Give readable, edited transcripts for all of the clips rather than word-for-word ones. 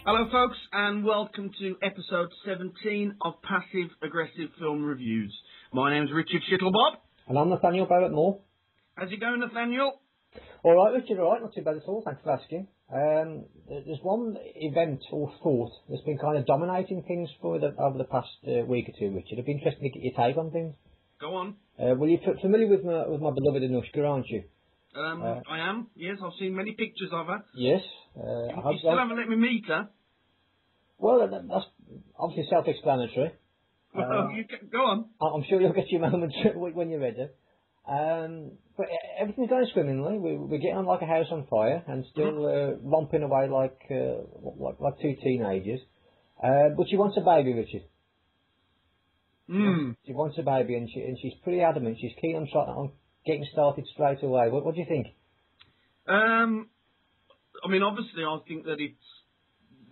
Hello folks, and welcome to episode 17 of Passive Aggressive Film Reviews. My name's Richard Shittlebob. And I'm Nathaniel, Barrett more. How's it going, Nathaniel? Alright Richard, alright, not too bad at all, thanks for asking. There's one event or thought that's been kind of dominating things over the past week or two, Richard. It'd be interesting to get your take on things. Go on. Well, you're familiar with my beloved Anushka, aren't you? I am, yes, I've seen many pictures of her. Yes. You still haven't let me meet her? Well, that's obviously self-explanatory. Go on. I'm sure you'll get your moment when you're ready. But everything's going swimmingly. We're getting on like a house on fire and still romping away like two teenagers. But she wants a baby, Richard. She wants a baby, and she's pretty adamant. She's keen on getting started straight away. What do you think? I mean, obviously, I think that it's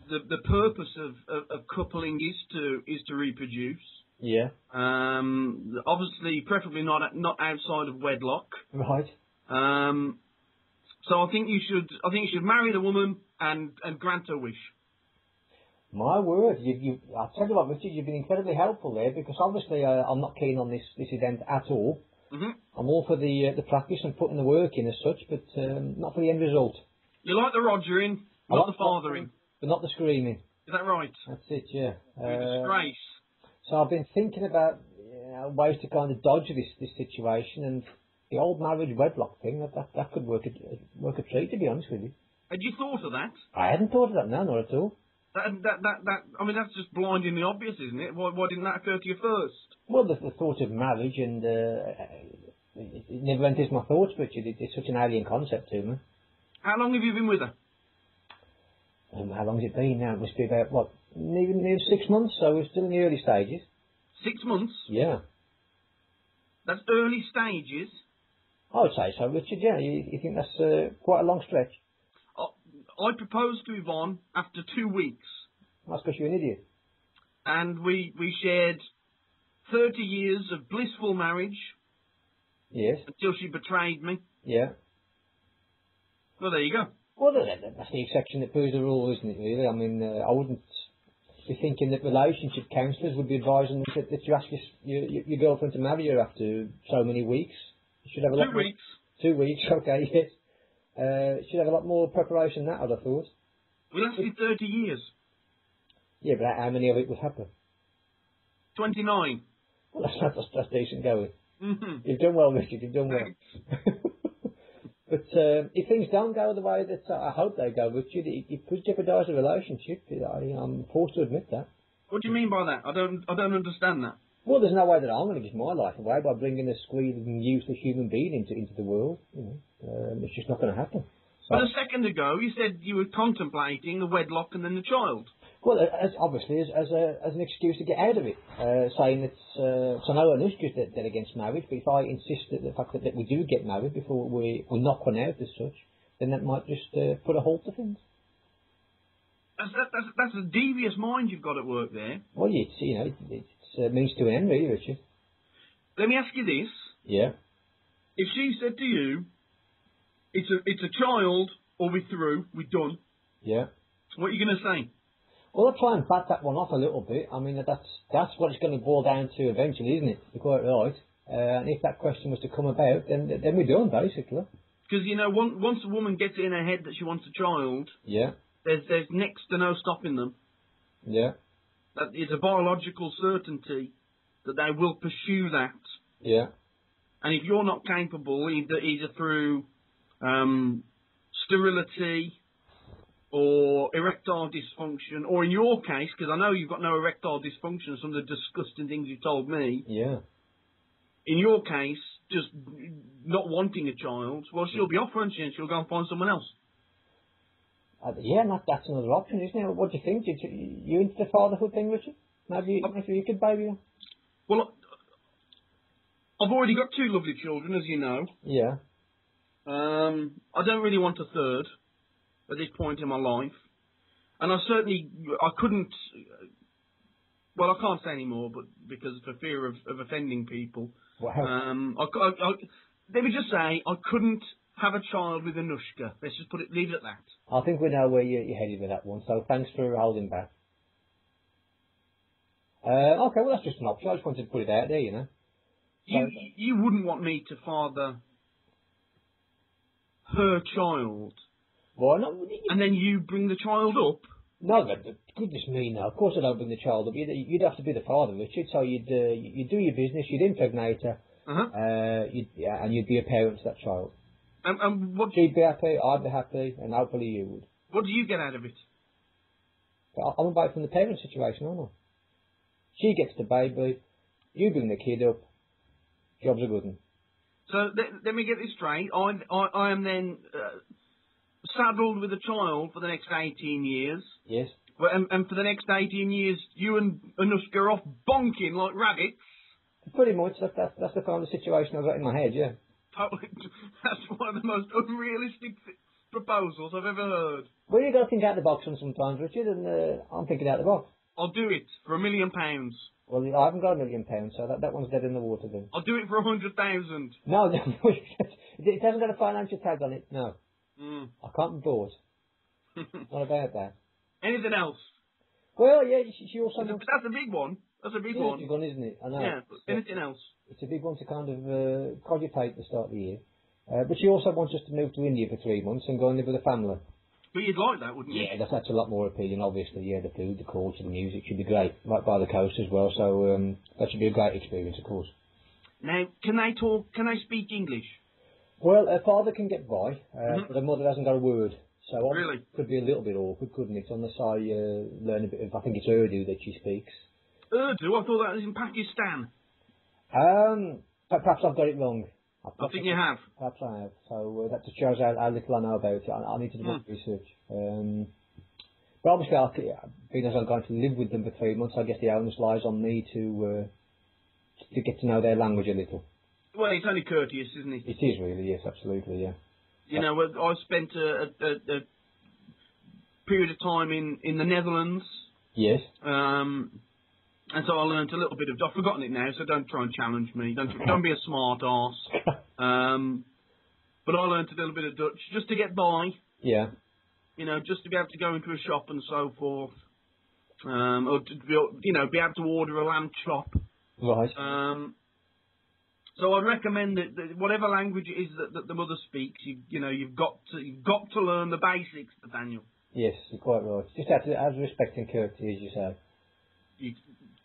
the purpose of coupling is to reproduce. Yeah. Obviously, preferably not outside of wedlock. Right. So I think you should marry the woman and grant her wish. My word, I'll tell you what, Richard, you've been incredibly helpful there, because obviously I'm not keen on this event at all. Mm-hmm. I'm all for the practice and putting the work in as such, but not for the end result. You like the rogering, not the fathering. But not the screaming. Is that right? That's it, yeah. Disgrace. So I've been thinking about ways to kind of dodge this situation, and the old marriage wedlock thing, that could work a treat, to be honest with you. Had you thought of that? I hadn't thought of that, no, not at all. I mean, that's just blindingly obvious, isn't it? Why didn't that occur to you first? Well, the thought of marriage, and it never enters my thoughts, Richard. It's such an alien concept to me. How long have you been with her? How long's it been now? It must be about, nearly 6 months, so we're still in the early stages. 6 months? Yeah. That's early stages? I would say so, Richard, yeah. You think that's quite a long stretch? I proposed to Yvonne after 2 weeks. That's because you're an idiot. And we shared 30 years of blissful marriage. Yes. Until she betrayed me. Yeah. Well, there you go. Well, that's the exception that proves the rule, isn't it, really? I mean, I wouldn't be thinking that relationship counsellors would be advising that you ask your girlfriend to marry you after so many weeks. You should have a lot 2 weeks. 2 weeks, okay, yes. Should have a lot more preparation than that, I'd have thought. We lasted 30 years. Yeah, but how many of it would happen? 29. Well, that's decent going. Mm-hmm. You've done well, Richard, you've done well. But if things don't go the way that I hope they go, Richard, it could jeopardise the relationship. I'm forced to admit that. What do you mean by that? I don't understand that. Well, there's no way that I'm going to give my life away by bringing a squealing, useless human being into the world. It's just not going to happen. So, but a second ago, you said you were contemplating the wedlock and then the child. Well, obviously, as an excuse to get out of it, saying that, so I know Anushka's dead against marriage, but if I insist that the fact that we do get married before we knock one out as such, then that might just put a halt to things. That's a devious mind you've got at work there. Well, it's means to an end, really, Richard. Let me ask you this. Yeah. If she said to you, it's a child, or we're through, we're done. Yeah. What are you going to say? Well, I'll try and bat that one off a little bit. I mean, that's what it's going to boil down to eventually, isn't it? You're quite right. And if that question was to come about, then we're done, basically. Because, once a woman gets it in her head that she wants a child, yeah, there's next to no stopping them. Yeah. That it's a biological certainty that they will pursue that. Yeah. And if you're not capable, either through sterility or erectile dysfunction, or in your case, because I know you've got no erectile dysfunction, some of the disgusting things you've told me. Yeah. In your case, just not wanting a child, well, she'll be off, won't she? And she'll go and find someone else. Yeah, and that's another option, isn't it? What do you think? You into the fatherhood thing, Richard? Maybe you could baby them? Well, I've already got 2 lovely children, as you know. Yeah. I don't really want a third at this point in my life. And I couldn't, well, I can't say anymore, but because for fear of offending people. Wow. Let me just say, I couldn't have a child with Anushka. Let's just leave it at that. I think we know where you're headed with that one, so thanks for holding back. Okay, well, that's just an option. I just wanted to put it out there, you know. You wouldn't want me to father her child. Why not? And then you bring the child up? No, goodness me, no. Of course I don't bring the child up. You'd have to be the father, Richard. So you'd do your business, you'd impregnate her, and you'd be a parent to that child. And what? She'd be happy, I'd be happy, and hopefully you would. What do you get out of it? I'm about from the parent situation, aren't I? She gets the baby, you bring the kid up, job's a good one. So let me get this straight. I am then saddled with a child for the next 18 years. Yes. And for the next 18 years, you and Anushka are off bonking like rabbits. Pretty much. That's the kind of situation I've got in my head, yeah. That's one of the most unrealistic proposals I've ever heard. Well, you got to think out the box sometimes, Richard, and I'm thinking out the box. I'll do it for £1 million. Well, I haven't got £1 million, so that one's dead in the water then. I'll do it for 100,000. No, it hasn't got a financial tag on it, no. I can't be bought. Not about that. Anything else? Well, yeah, she also... That's a big one. That's a big one. It's a big one, isn't it? I know. Yeah, but anything else? It's a big one to kind of cogitate at the start of the year. But she also wants us to move to India for 3 months and go and live with a family. But you'd like that, wouldn't you? Yeah, that's a lot more appealing, obviously. Yeah, the food, the culture, the music should be great. Right by the coast as well, so that should be a great experience, of course. Now, can they speak English? Well, her father can get by, but her mother hasn't got a word. So really? Could be a little bit awkward, couldn't it? Unless I learn a bit of, I think it's Urdu that she speaks. Urdu? I thought that was in Pakistan. Perhaps I've got it wrong. I think you have. Perhaps I have. So that just shows how little I know about it. I need to do more research. But obviously, being as I'm going to live with them for 3 months, I guess the onus lies on me to get to know their language a little. Well, it's only courteous, isn't it? It is really, yes, absolutely, yeah. You know, I spent a period of time in the Netherlands. Yes. And so I learnt a little bit of... I've forgotten it now, so don't try and challenge me. Don't be a smart arse. But I learnt a little bit of Dutch just to get by. Yeah. You know, just to be able to go into a shop and so forth. Or to be able to order a lamb chop. Right. So I'd recommend that whatever language it is that the mother speaks, you've got to learn the basics, Nathaniel. Yes, you're quite right. Just have respect and courtesy, as you say.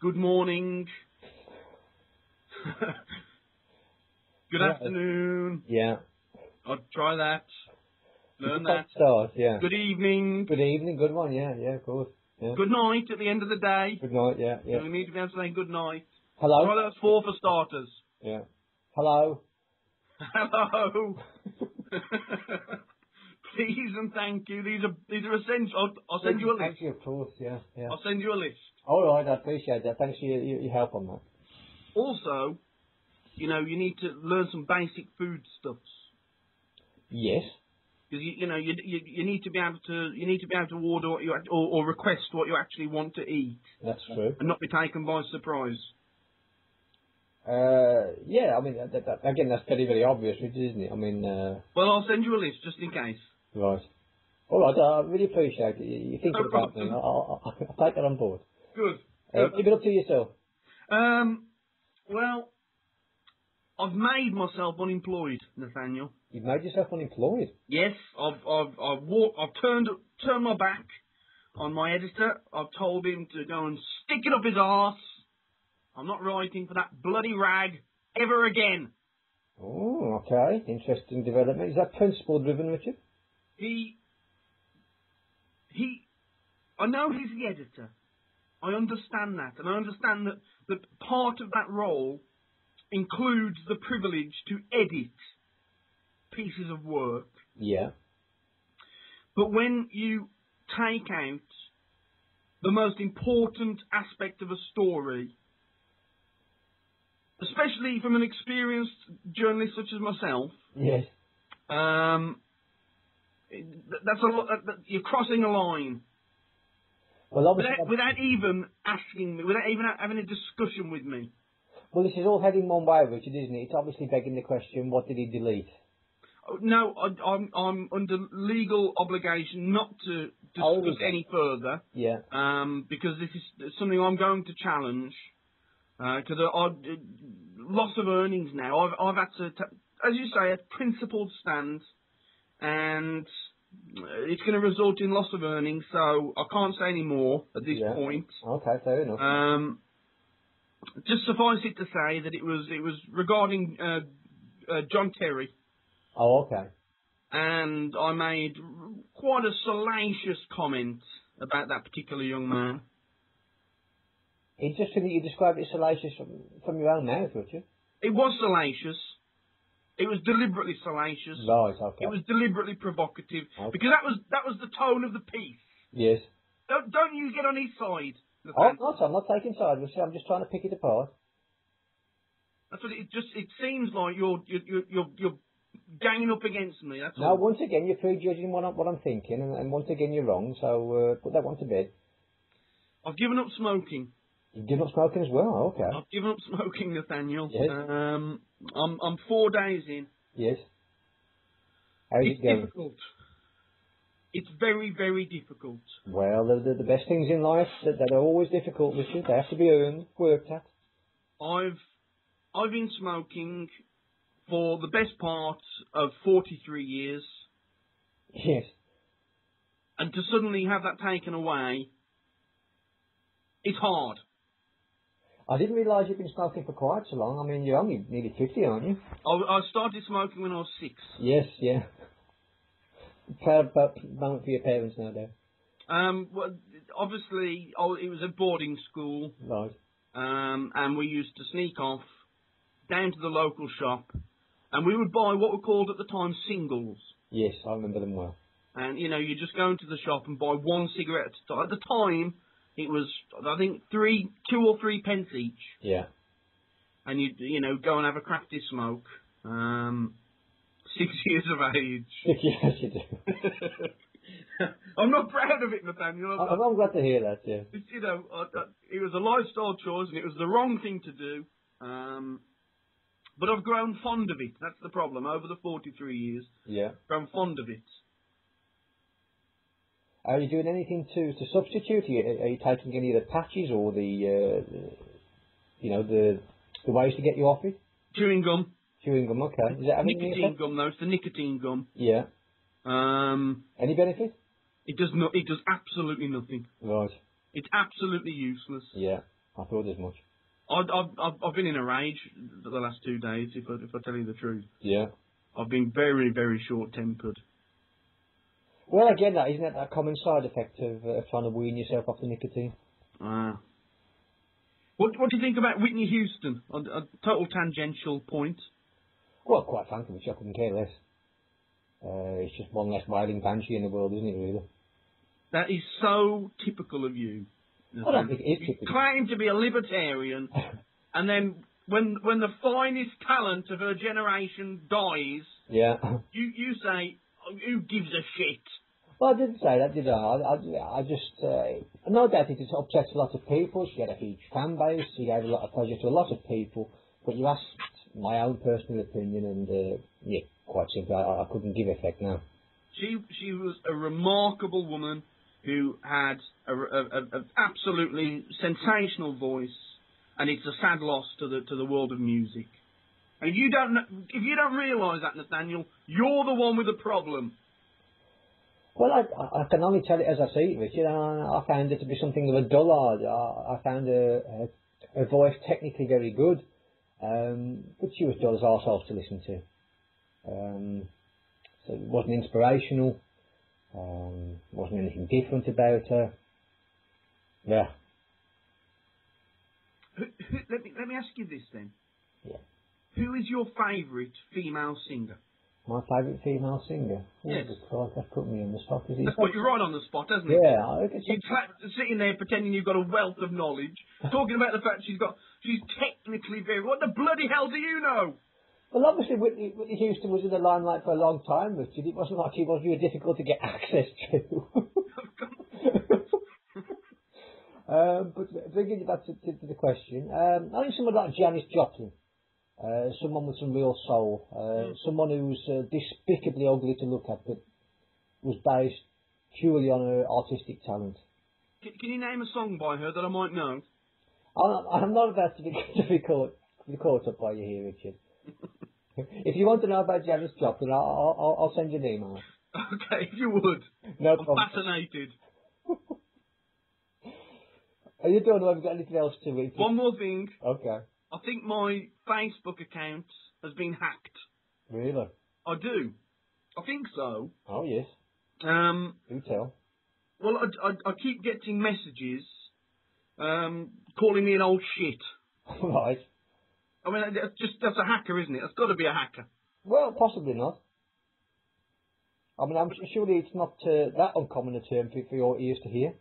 Good morning. Good afternoon. Yeah. I'd try that. Learn that. Start, yeah. Good evening. Good evening, good one, yeah, of course. Yeah. Good night at the end of the day. Good night, yeah. We need to be able to say good night. Hello. Try those 4 for starters. Yeah. Hello. Hello. Please and thank you. These are essential. I'll send you a list. Thank you, of course, yeah. I'll send you a list. All right, I appreciate that. Thanks for your help on that. Also, you need to learn some basic food stuffs. Yes. Because you need to be able to order what you or request what you actually want to eat. That's true. And not be taken by surprise. Yeah, I mean, again, that's very, very obvious, isn't it? I mean... Well, I'll send you a list, just in case. Right. All right, I really appreciate it. You think about me. I'll take that on board. Good. Leave it up to yourself. Well, I've made myself unemployed, Nathaniel. You've made yourself unemployed? Yes, I've turned my back on my editor. I've told him to go and stick it up his arse. I'm not writing for that bloody rag ever again. Oh, okay. Interesting development. Is that principle driven, Richard? I know he's the editor. I understand that. And I understand that part of that role includes the privilege to edit pieces of work. Yeah. But when you take out the most important aspect of a story, especially from an experienced journalist such as myself, yes, that's a lot. You're crossing a line. Well, obviously, without even asking me, without even having a discussion with me. Well, this is all heading one way, Richard, isn't it? It's obviously begging the question: what did he delete? No, I'm under legal obligation not to discuss any further. Yeah. Because this is something I'm going to challenge. Because loss of earnings now. I've had to, as you say, a principled stand, and it's going to result in loss of earnings. So I can't say any more at this point. Okay, fair enough. Just suffice it to say that it was regarding John Terry. Oh, okay. And I made quite a salacious comment about that particular young man. Interesting that you described it salacious from your own mouth, would you? It was salacious. It was deliberately salacious. Right, okay. It was deliberately provocative. Okay. Because that was the tone of the piece. Yes. Don't you get on his side. I'm not taking sides. I'm just trying to pick it apart. That's what it seems like you're ganging up against me. That's all. No, once again you're prejudging what I'm thinking, and once again you're wrong. So put that one to bed. I've given up smoking. You've given up smoking as well. Okay. I've given up smoking, Nathaniel. Yes. I'm 4 days in. Yes. How's it going? Difficult. It's very, very difficult. Well, the best things in life that are always difficult, Richard. They have to be earned, worked at. I've been smoking for the best part of 43 years. Yes. And to suddenly have that taken away, it's hard. I didn't realise you've been smoking for quite so long. I mean, you're only nearly 50, aren't you? I started smoking when I was 6. Yes, yeah. Proud moment for your parents, no doubt. Well, obviously, it was a boarding school. Right. And we used to sneak off down to the local shop, and we would buy what were called at the time singles. Yes, I remember them well. And, you just go into the shop and buy one cigarette at a time. At the time, it was, I think, 2 or 3 pence each. Yeah. And you'd, go and have a crafty smoke. 6 years of age. Yes, you do. I'm not proud of it, Nathaniel. I'm glad to hear that, yeah. It's, it was a lifestyle choice, and it was the wrong thing to do. But I've grown fond of it. That's the problem. Over the 43 years, yeah, grown fond of it. Are you doing anything to substitute? Are you taking any of the patches or the ways to get you off it? Chewing gum. Chewing gum, okay. Is that nicotine gum, though. It's the nicotine gum. Yeah. Any benefit? It does not. It does absolutely nothing. Right. It's absolutely useless. Yeah, I thought as much. I've been in a rage for the last 2 days, if I tell you the truth. Yeah. I've been very, very short-tempered. Well, again, isn't that a common side effect of trying to wean yourself off the nicotine? What do you think about Whitney Houston? A total tangential point. Well, quite frankly, which I couldn't care less. It's just one less wailing banshee in the world, isn't it, really? That is so typical of you. I don't think it is typical. You claim to be a libertarian, and then when the finest talent of her generation dies, yeah, you say, oh, who gives a shit? Well, I didn't say that, did I? I just, no doubt it upsets a lot of people. She had a huge fan base. She gave a lot of pleasure to a lot of people. But you asked my own personal opinion, and yeah, quite simply, I couldn't give effect now. She was a remarkable woman who had an absolutely sensational voice, and it's a sad loss to the world of music. And if you don't realise that, Nathaniel, you're the one with the problem. Well, I can only tell it as I see it, Richard. I found it to be something of a dullard. I found her voice technically very good, but she was dull as arseholes to listen to. So it wasn't inspirational. Wasn't anything different about her. Yeah. Let me ask you this then. Yeah. Who is your favourite female singer? My favourite female singer? Yes. Oh, that's put me on the spot. That's put you right on the spot, hasn't it? Yeah. You're sitting there pretending you've got a wealth of knowledge, talking about the fact she's technically very... What the bloody hell do you know? Well, obviously, Whitney Houston was in the limelight for a long time, Richard. It wasn't like she was really difficult to get access to. But bringing it back to the question, I think someone like Janis Joplin. someone with some real soul, someone who's despicably ugly to look at, but was based purely on her artistic talent. Can you name a song by her that I might know? I'm not about to be caught up by you here, Richard. If you want to know about Janis Joplin, I'll send you an email. Okay, if you would. No I'm problem. fascinated. Are you done, or have you got anything else to read? One more thing. Okay. I think my Facebook account has been hacked. Really? I do. I think so. Oh, yes. Do tell. Well, I keep getting messages calling me an old shit. Right. I mean, that's a hacker, isn't it? That's got to be a hacker. Well, possibly not. I mean, surely it's not that uncommon a term for your ears to hear.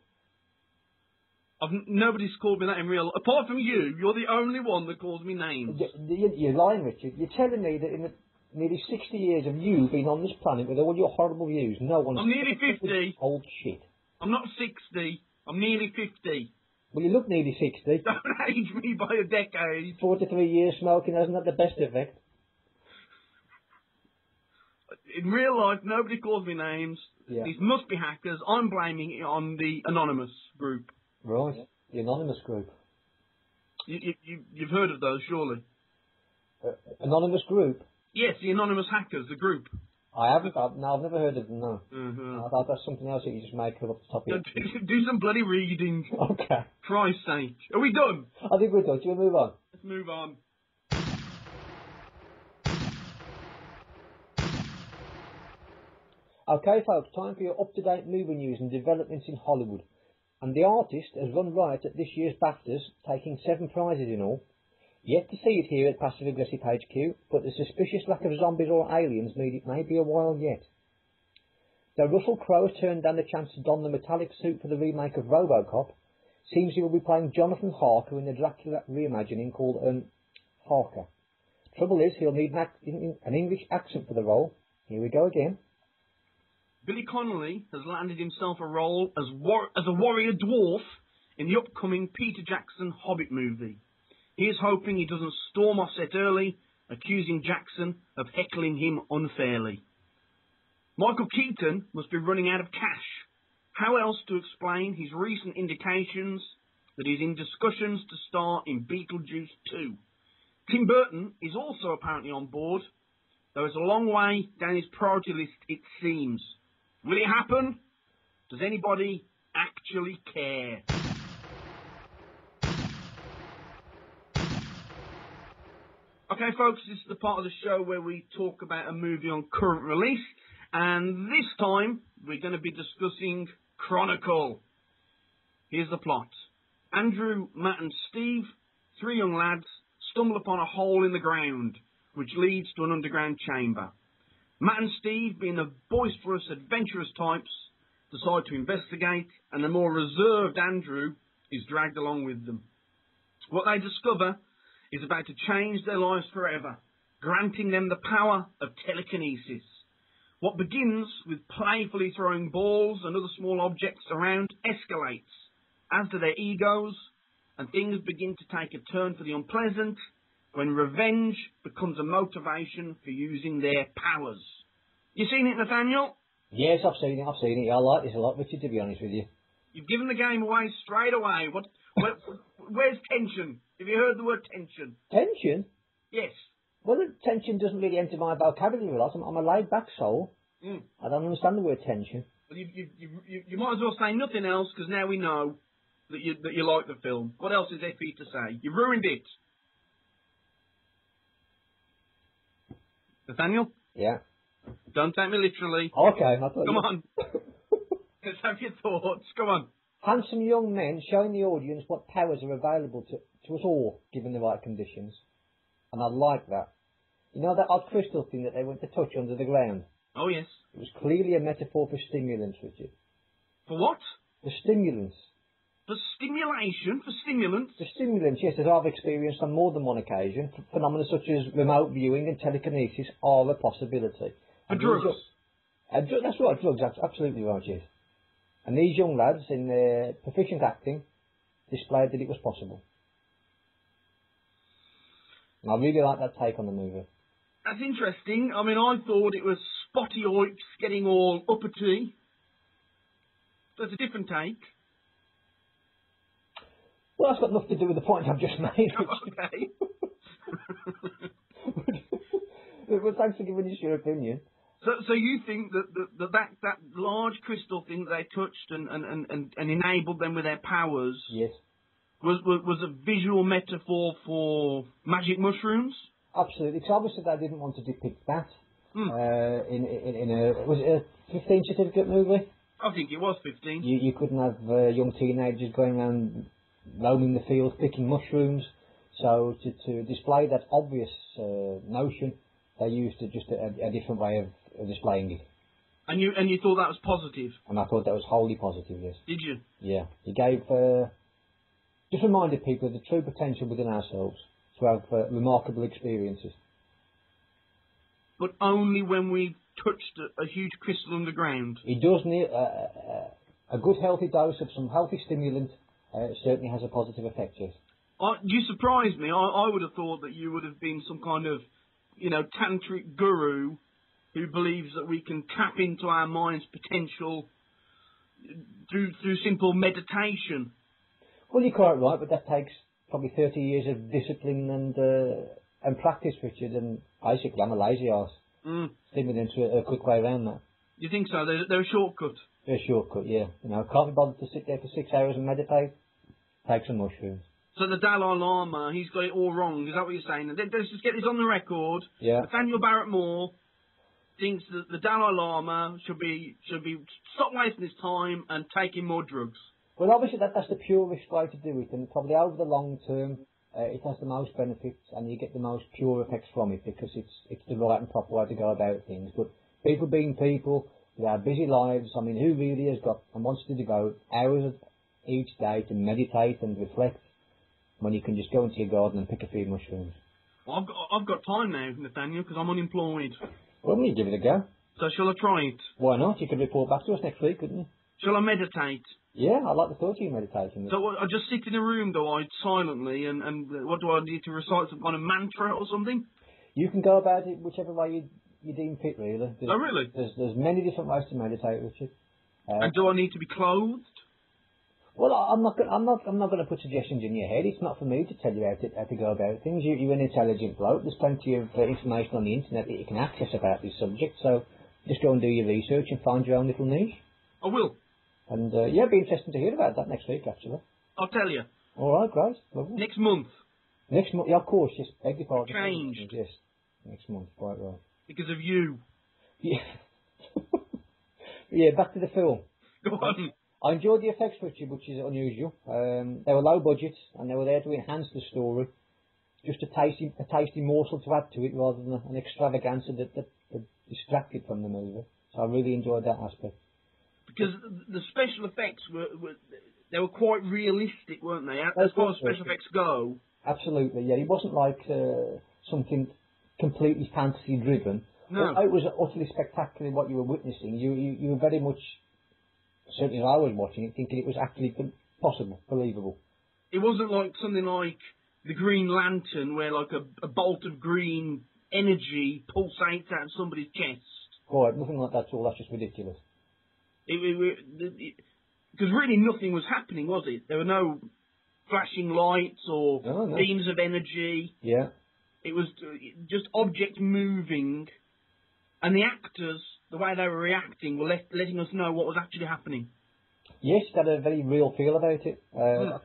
Nobody's called me that in real life. Apart from you, you're the only one that calls me names. You're lying, Richard. You're telling me that in the nearly 60 years of you being on this planet with all your horrible views, no one's... I'm nearly 50. Old shit. I'm not 60. I'm nearly 50. Well, you look nearly 60. Don't age me by a decade. 43 years smoking hasn't had the best effect. In real life, nobody calls me names. Yeah. These must be hackers. I'm blaming it on the anonymous group. Right. The anonymous group. You've heard of those, surely? Anonymous group? Yes, the anonymous hackers, the group. I haven't. No, I've never heard of them, no. Mm-hmm. I thought that's something else that you just made up the top of it. Do some bloody reading. Okay. Christ's sake. Are we done? I think we're done. Do you want to move on? Let's move on. Okay, folks, time for your up-to-date movie news and developments in Hollywood. And the artist has run riot at this year's BAFTAs, taking 7 prizes in all. Yet to see it here at Passive Aggressive HQ, but the suspicious lack of zombies or aliens mean it may be a while yet. Though Russell Crowe has turned down the chance to don the metallic suit for the remake of RoboCop, seems he will be playing Jonathan Harker in the Dracula reimagining called Harker. Trouble is, he'll need an English accent for the role. Here we go again. Billy Connolly has landed himself a role as a warrior dwarf in the upcoming Peter Jackson Hobbit movie. He is hoping he doesn't storm off set early, accusing Jackson of heckling him unfairly. Michael Keaton must be running out of cash. How else to explain his recent indications that he's in discussions to star in Beetlejuice 2? Tim Burton is also apparently on board, though it's a long way down his priority list, it seems. Will it happen? Does anybody actually care? Okay, folks, this is the part of the show where we talk about a movie on current release, and this time we're going to be discussing Chronicle. Here's the plot. Andrew, Matt and Steve, 3 young lads, stumble upon a hole in the ground, which leads to an underground chamber. Matt and Steve, being the boisterous, adventurous types, decide to investigate, and the more reserved Andrew is dragged along with them. What they discover is about to change their lives forever, granting them the power of telekinesis. What begins with playfully throwing balls and other small objects around escalates, as do their egos, and things begin to take a turn for the unpleasant when revenge becomes a motivation for using their powers. You seen it, Nathaniel? Yes, I've seen it. I like this a lot, Richard, to be honest with you. You've given the game away straight away. Where's tension? Have you heard the word tension? Tension? Yes. Well, tension doesn't really enter my vocabulary a lot. I'm a laid-back soul. I don't understand the word tension. Well, you might as well say nothing else, because now we know that you like the film. What else is there for you to say? You ruined it. Nathaniel? Yeah. Don't take me literally. Okay. Come on. Let's have your thoughts. Come on. Handsome young men showing the audience what powers are available to us all, given the right conditions. And I like that. You know that odd crystal thing that they went to touch under the ground? Oh, yes. It was clearly a metaphor for stimulants, Richard. For what? For stimulants. For stimulation? For stimulants? For stimulants, yes, as I've experienced on more than one occasion. Phenomena such as remote viewing and telekinesis are a possibility. For drugs? That's right, drugs, absolutely right, yes. And these young lads, in their proficient acting, displayed that it was possible. And I really like that take on the movie. That's interesting. I mean, I thought it was Spotty Oips getting all uppity. That's a different take. Well, that's got nothing to do with the point I've just made. Okay. Well, thanks for giving us your opinion. So you think that large crystal thing that they touched and enabled them with their powers Yes. was a visual metaphor for magic mushrooms? Absolutely. Because obviously they didn't want to depict that Hmm. in a... Was it a 15 certificate movie? I think it was 15. You couldn't have young teenagers going around roaming the fields picking mushrooms. So to display that obvious notion, they used just a different way of displaying it. And you thought that was positive? And I thought that was wholly positive, yes. Did you? Yeah. He gave... just reminded people of the true potential within ourselves to have remarkable experiences. But only when we touched a huge crystal underground. It does need a good healthy dose of some healthy stimulant. Certainly has a positive effect, yes. You surprised me. I would have thought that you would have been some kind of, tantric guru who believes that we can tap into our mind's potential through simple meditation. Well, you're quite right, but that takes probably 30 years of discipline and practice, Richard, and basically I'm a lazy arse. Stimulating to a quick way around that. You think so? They're a shortcut? They're a shortcut, yeah. Can't be bothered to sit there for 6 hours and meditate. Take some mushrooms. So the Dalai Lama, he's got it all wrong. Is that what you're saying? Let's just get this on the record. Yeah. Nathaniel Barrett Moore thinks that the Dalai Lama should be stop wasting his time and taking more drugs. Well, obviously that's the purest way to do it, and probably over the long term, it has the most benefits, and you get the most pure effects from it because it's the right and proper way to go about things. But people being people with our busy lives, I mean, who really has got and wants to devote hours of each day to meditate and reflect when you can just go into your garden and pick a few mushrooms? Well, I've got time now, Nathaniel, because I'm unemployed. Well, you give it a go. So shall I try it? Why not? You could report back to us next week, couldn't you? Shall I meditate? Yeah, I like the thought of you meditating. So I just sit in a room, do I, silently, and what do I need to recite, some kind of mantra or something? You can go about it whichever way you deem fit, really. Oh, really? There's many different ways to meditate, Richard. And do I need to be clothed? Well, I'm not going to put suggestions in your head. It's not for me to tell you how to go about things. You're an intelligent bloke. There's plenty of information on the internet that you can access about this subject. So just go and do your research and find your own little niche. I will. And yeah, it'd be interesting to hear about that next week, actually. I'll tell you. All right, great. Lovely. Next month. Next month, yeah, of course. Yes, beg your pardon. Changed. Yes, next month, quite right. Because of you. Yeah. Yeah, back to the film. Go on. I enjoyed the effects, Richard, which is unusual. They were low budget, and they were there to enhance the story. Just a tasty morsel to add to it, rather than an extravaganza that distracted from the movie. So I really enjoyed that aspect. Because the special effects were quite realistic, weren't they? As far as special effects go. Absolutely, yeah. It wasn't like something completely fantasy driven. No. Although it was utterly spectacular what you were witnessing. You were very much, certainly as I was watching it, thinking it was actually possible, believable. It wasn't like something like the Green Lantern, where like a bolt of green energy pulsates out of somebody's chest. Quite, nothing like that at all. That's just ridiculous. Because really nothing was happening, was it? There were no flashing lights or beams of energy. Yeah. It was just objects moving, and the actors, the way they were reacting, were letting us know what was actually happening. Yes, it had a very real feel about it.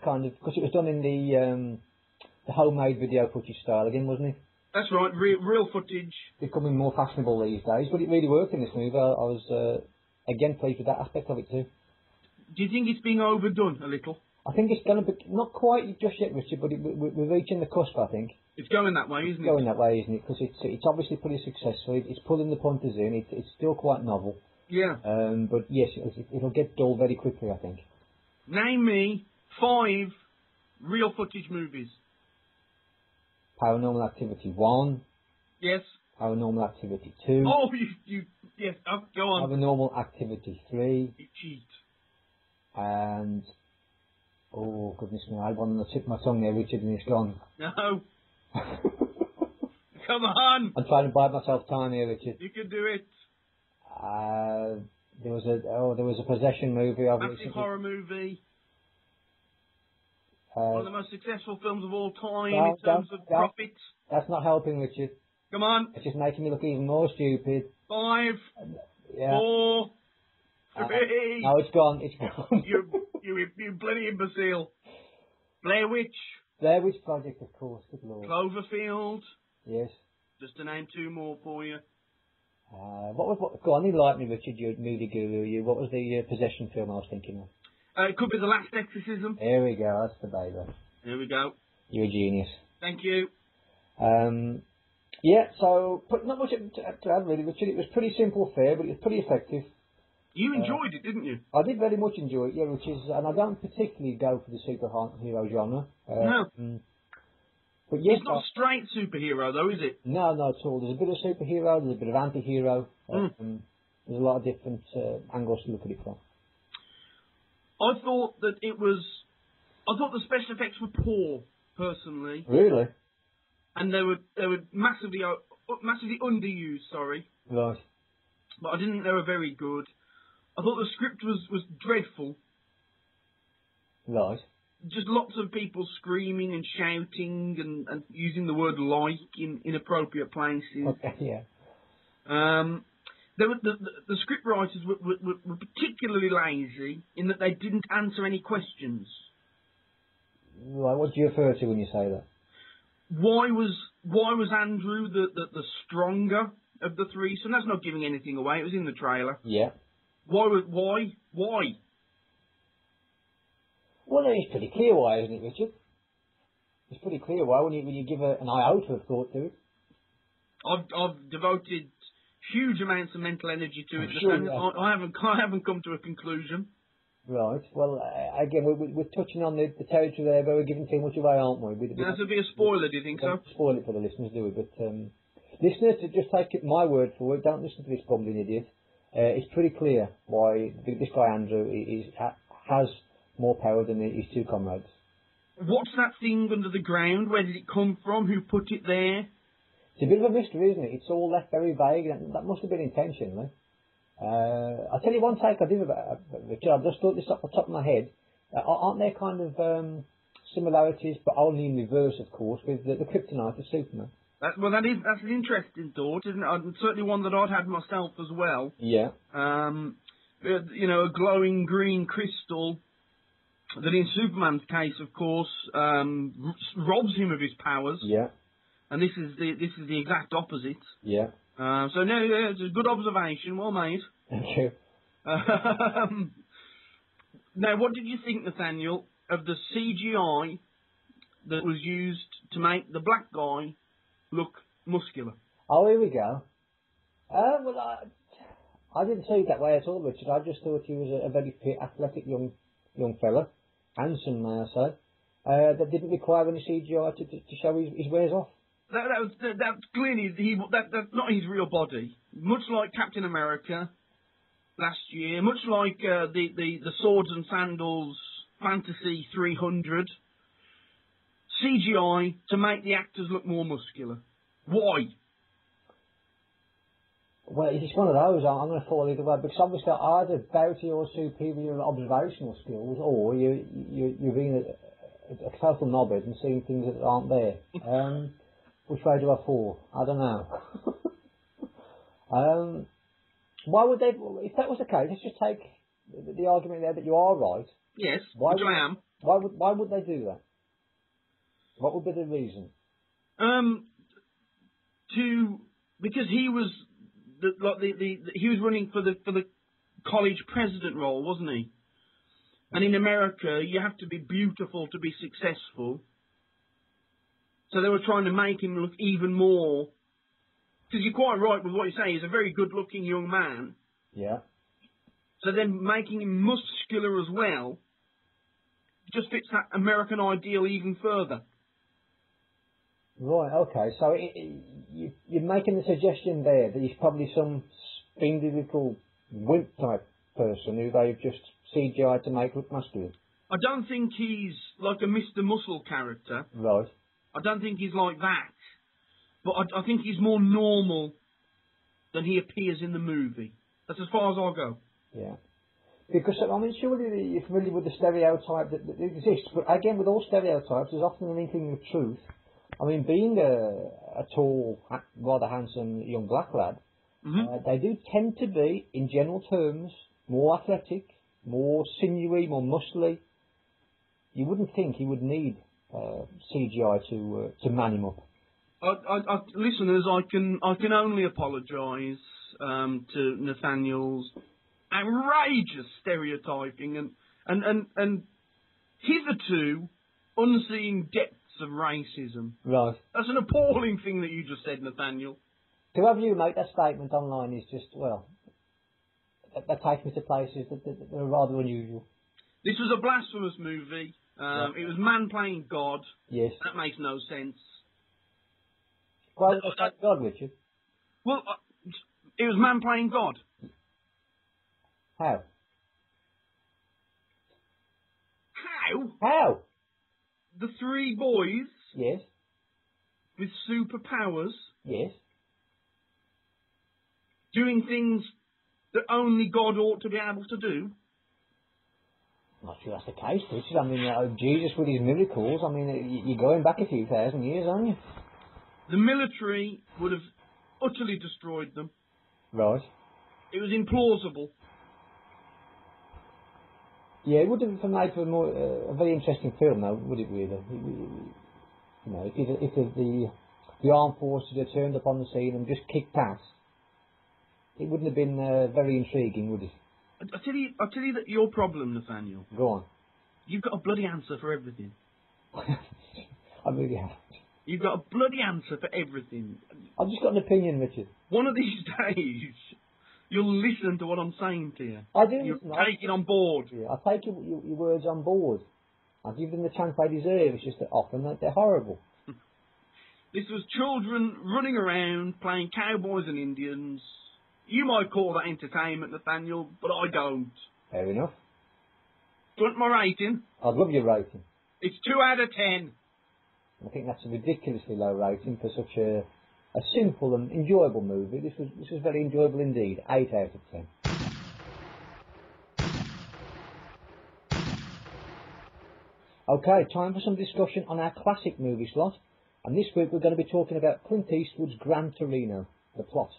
Kind of, because it was done in the homemade video footage style again, wasn't it? That's right, real footage. Becoming more fashionable these days, but it really worked in this movie. I was again pleased with that aspect of it too. Do you think it's being overdone a little? I think it's going to be, not quite just yet, Richard, but we're reaching the cusp, I think. It's going that way, isn't it? It's going that way, isn't it? Because it's obviously pretty successful. It's pulling the punters in. It's still quite novel. Yeah. But yes, it'll get dull very quickly, I think. Name me 5 real footage movies. Paranormal Activity 1. Yes. Paranormal Activity 2. Oh, yes, go on. Paranormal Activity 3. You cheat. And, oh goodness me, I had one on the tip of my tongue there, Richard, and it's gone. No. Come on. I'm trying to bide myself time here, Richard. You can do it. There was a possession movie. Massive horror movie. One of the most successful films of all time in terms of profit. That's not helping, Richard. Come on. It's just making me look even more stupid. 5, Yeah. 4, 3. No, it's gone. It's gone. you bloody imbecile. Blair Witch. Blair Witch Project, of course. Good lord. Cloverfield. Yes. Just to name 2 more for you. Go on, you like me, Richard, you movie guru. What was the possession film I was thinking of? It could be The Last Exorcism. There we go, that's the baby. There we go. You're a genius. Thank you. Yeah, so, but not much to add really, Richard. It was pretty simple fare, but it was pretty effective. You enjoyed it, didn't you? I did very much enjoy it, yeah, and I don't particularly go for the superhero genre. No. But yes, it's not a straight superhero, though, is it? No, not at all. There's a bit of superhero, there's a bit of anti-hero. There's a lot of different angles to look at it from. I thought the special effects were poor, personally. Really? And they were massively underused, sorry. Right. But I didn't think they were very good. I thought the script was dreadful. Right. Just lots of people screaming and shouting and using the word like in inappropriate places. Okay, yeah. The script writers were particularly lazy in that they didn't answer any questions. Right, what do you refer to when you say that? Why was Andrew the stronger of the three? So that's not giving anything away. It was in the trailer. Yeah. Why? Well, it's pretty clear why, isn't it, Richard? It's pretty clear why when you give an iota of thought to it. I've devoted huge amounts of mental energy to it. Sure, I haven't come to a conclusion. Right. Well, again, we're touching on the territory there, but we're giving too much away, aren't we? This would be a spoiler, do you think so? Don't spoil it for the listeners, do we? But listeners, to just take my word for it, don't listen to this bumbling idiot. It's pretty clear why this guy Andrew has more power than his 2 comrades. What's that thing under the ground? Where did it come from? Who put it there? It's a bit of a mystery, isn't it? It's all left very vague. That must have been intentionally. I'll tell you one take I did about Richard. I just thought this off the top of my head. Aren't there kind of similarities, but only in reverse, of course, with the kryptonite of Superman? That's an interesting thought, isn't it? And certainly one that I'd had myself as well. Yeah. A glowing green crystal that, in Superman's case, of course, robs him of his powers. Yeah. And this is the exact opposite. Yeah. So no, it's a good observation. Well made. Thank you. Now, what did you think, Nathaniel, of the CGI that was used to make the black guy look muscular? Oh, here we go. Well, I didn't see it that way at all, Richard. I just thought he was a very fit, athletic young fella, handsome, may I say, that didn't require any CGI to show his wares off. That's clearly that's not his real body. Much like Captain America last year, much like the Swords and Sandals Fantasy 300. CGI to make the actors look more muscular. Why? Well, it's one of those. I'm going to fall either way, because obviously either bounty or superior observational skills, or you're being a total knobhead and seeing things that aren't there. Which way do I fall? I don't know. Why would they? If that was the case, let's just take the argument there that you are right. Yes, which I am. Why would they do that? What would be the reason? Because he was he was running for the college president role, wasn't he? And in America, you have to be beautiful to be successful. So they were trying to make him look even more. Because you're quite right with what you say. He's a very good-looking young man. Yeah. So then making him muscular as well just fits that American ideal even further. Right, okay. So you're making the suggestion there that he's probably some spindly little wimp-type person who they've just CGI'd to make look muscular. I don't think he's like a Mr. Muscle character. Right. I don't think he's like that. but I think he's more normal than he appears in the movie. That's as far as I'll go. Yeah. Because, I mean, surely you're familiar with the stereotype that exists, but again, with all stereotypes, there's often an inkling of truth. I mean, being a tall, rather handsome young black lad, they do tend to be, in general terms, more athletic, more sinewy, more muscly. You wouldn't think he would need CGI to man him up. Listeners, I can only apologise to Nathaniel's outrageous stereotyping and hitherto unseen depths of racism. Right. That's an appalling thing that you just said, Nathaniel. To have you make that statement online is just, well, that takes me to places that are rather unusual. This was a blasphemous movie. Right. It was man playing God. Yes. That makes no sense. Well, thank God, Richard. Well, it was man playing God. How? How? How? The three boys Yes. with superpowers Yes. doing things that only God ought to be able to do. Not sure that's the case, Richard. I mean, Jesus with his miracles, I mean, you're going back a few thousand years, aren't you? The military would have utterly destroyed them. Right. It was implausible. Yeah, it would have made for a very interesting film, though, would it really? You know, if the armed forces had turned up on the scene and just kicked ass, it wouldn't have been very intriguing, would it? I'll tell you that your problem, Nathaniel. Go on. You've got a bloody answer for everything. I really have. You've got a bloody answer for everything. I've just got an opinion, Richard. One of these days, you'll listen to what I'm saying to you. I do. You'll take it on board. Yeah, I take your words on board. I give them the chance they deserve. It's just that often they're horrible. This was children running around playing cowboys and Indians. You might call that entertainment, Nathaniel, but I don't. Fair enough. Do you want my rating? I'd love your rating. It's 2 out of 10. I think that's a ridiculously low rating for such a simple and enjoyable movie. This was very enjoyable indeed. 8 out of 10. Okay, time for some discussion on our classic movie slot. And this week we're going to be talking about Clint Eastwood's Gran Torino, the plot.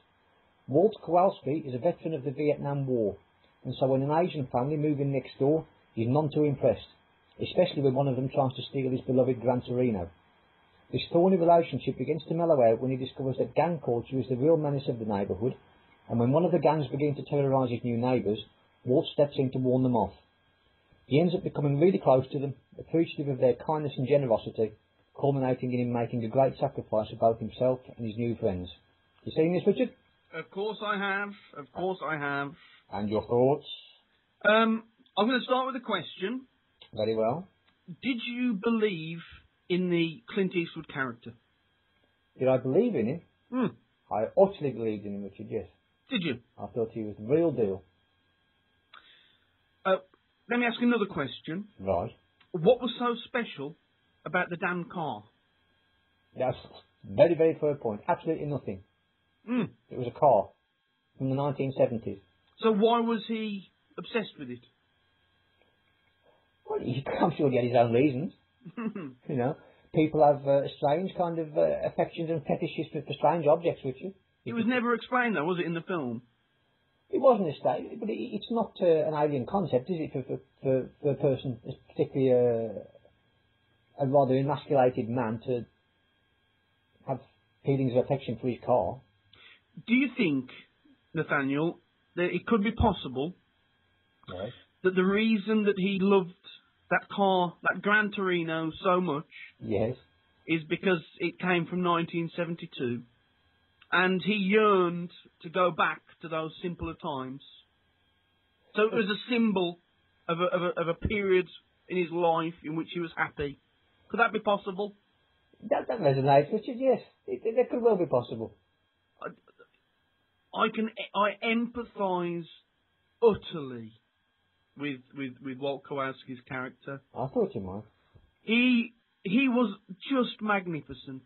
Walt Kowalski is a veteran of the Vietnam War, and so when an Asian family move in next door, he's none too impressed, especially when one of them tries to steal his beloved Gran Torino. This thorny relationship begins to mellow out when he discovers that gang culture is the real menace of the neighbourhood, and when one of the gangs begins to terrorise his new neighbours, Walt steps in to warn them off. He ends up becoming really close to them, appreciative of their kindness and generosity, culminating in him making a great sacrifice for both himself and his new friends. You seen this, Richard? Of course I have. Of course I have. And your thoughts? I'm going to start with a question. Very well. Did you believe in the Clint Eastwood character? Did I believe in him? Hmm. I utterly believed in him, Richard, yes. Did you? I thought he was the real deal. Let me ask another question. Right. What was so special about the damn car? That's very, very fair point. Absolutely nothing. Hmm. It was a car from the 1970s. So why was he obsessed with it? Well, I'm sure he had his own reasons. You know, people have strange kind of affections and fetishes for strange objects, Richard. It was never explained, though, was it, in the film? It wasn't a state, but it's not an alien concept, is it, for a person, particularly a rather emasculated man, to have feelings of affection for his car? Do you think, Nathaniel, that it could be possible that the reason that he loved that car, that Gran Torino, so much Yes. is because it came from 1972, and he yearned to go back to those simpler times? So it was a symbol of a period in his life in which he was happy. Could that be possible? That resonates, Richard, yes. That could well be possible. I empathise utterly with Walt Kowalski's character. I thought you might. He was just magnificent.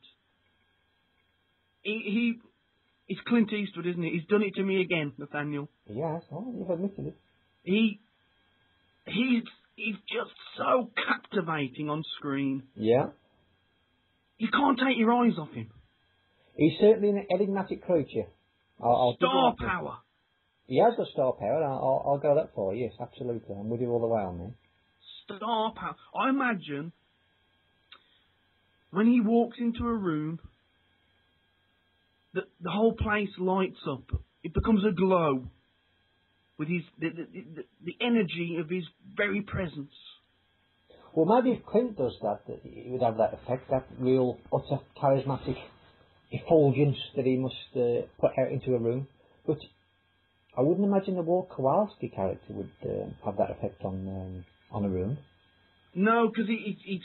It's Clint Eastwood, isn't it? He's done it to me again, Nathaniel. Yes, oh, you've admitted it. He's just so captivating on screen. Yeah. You can't take your eyes off him. He's certainly an enigmatic creature. I'll Star power. He has got star power, and I'll go that far, yes, absolutely. I'm with you all the way on there. Star power. I imagine when he walks into a room, the whole place lights up. It becomes a glow with the energy of his very presence. Well, maybe if Clint does that, it would have that effect, that real, utter, charismatic effulgence that he must put out into a room. But I wouldn't imagine the Walt Kowalski character would have that effect on a room. No, because he's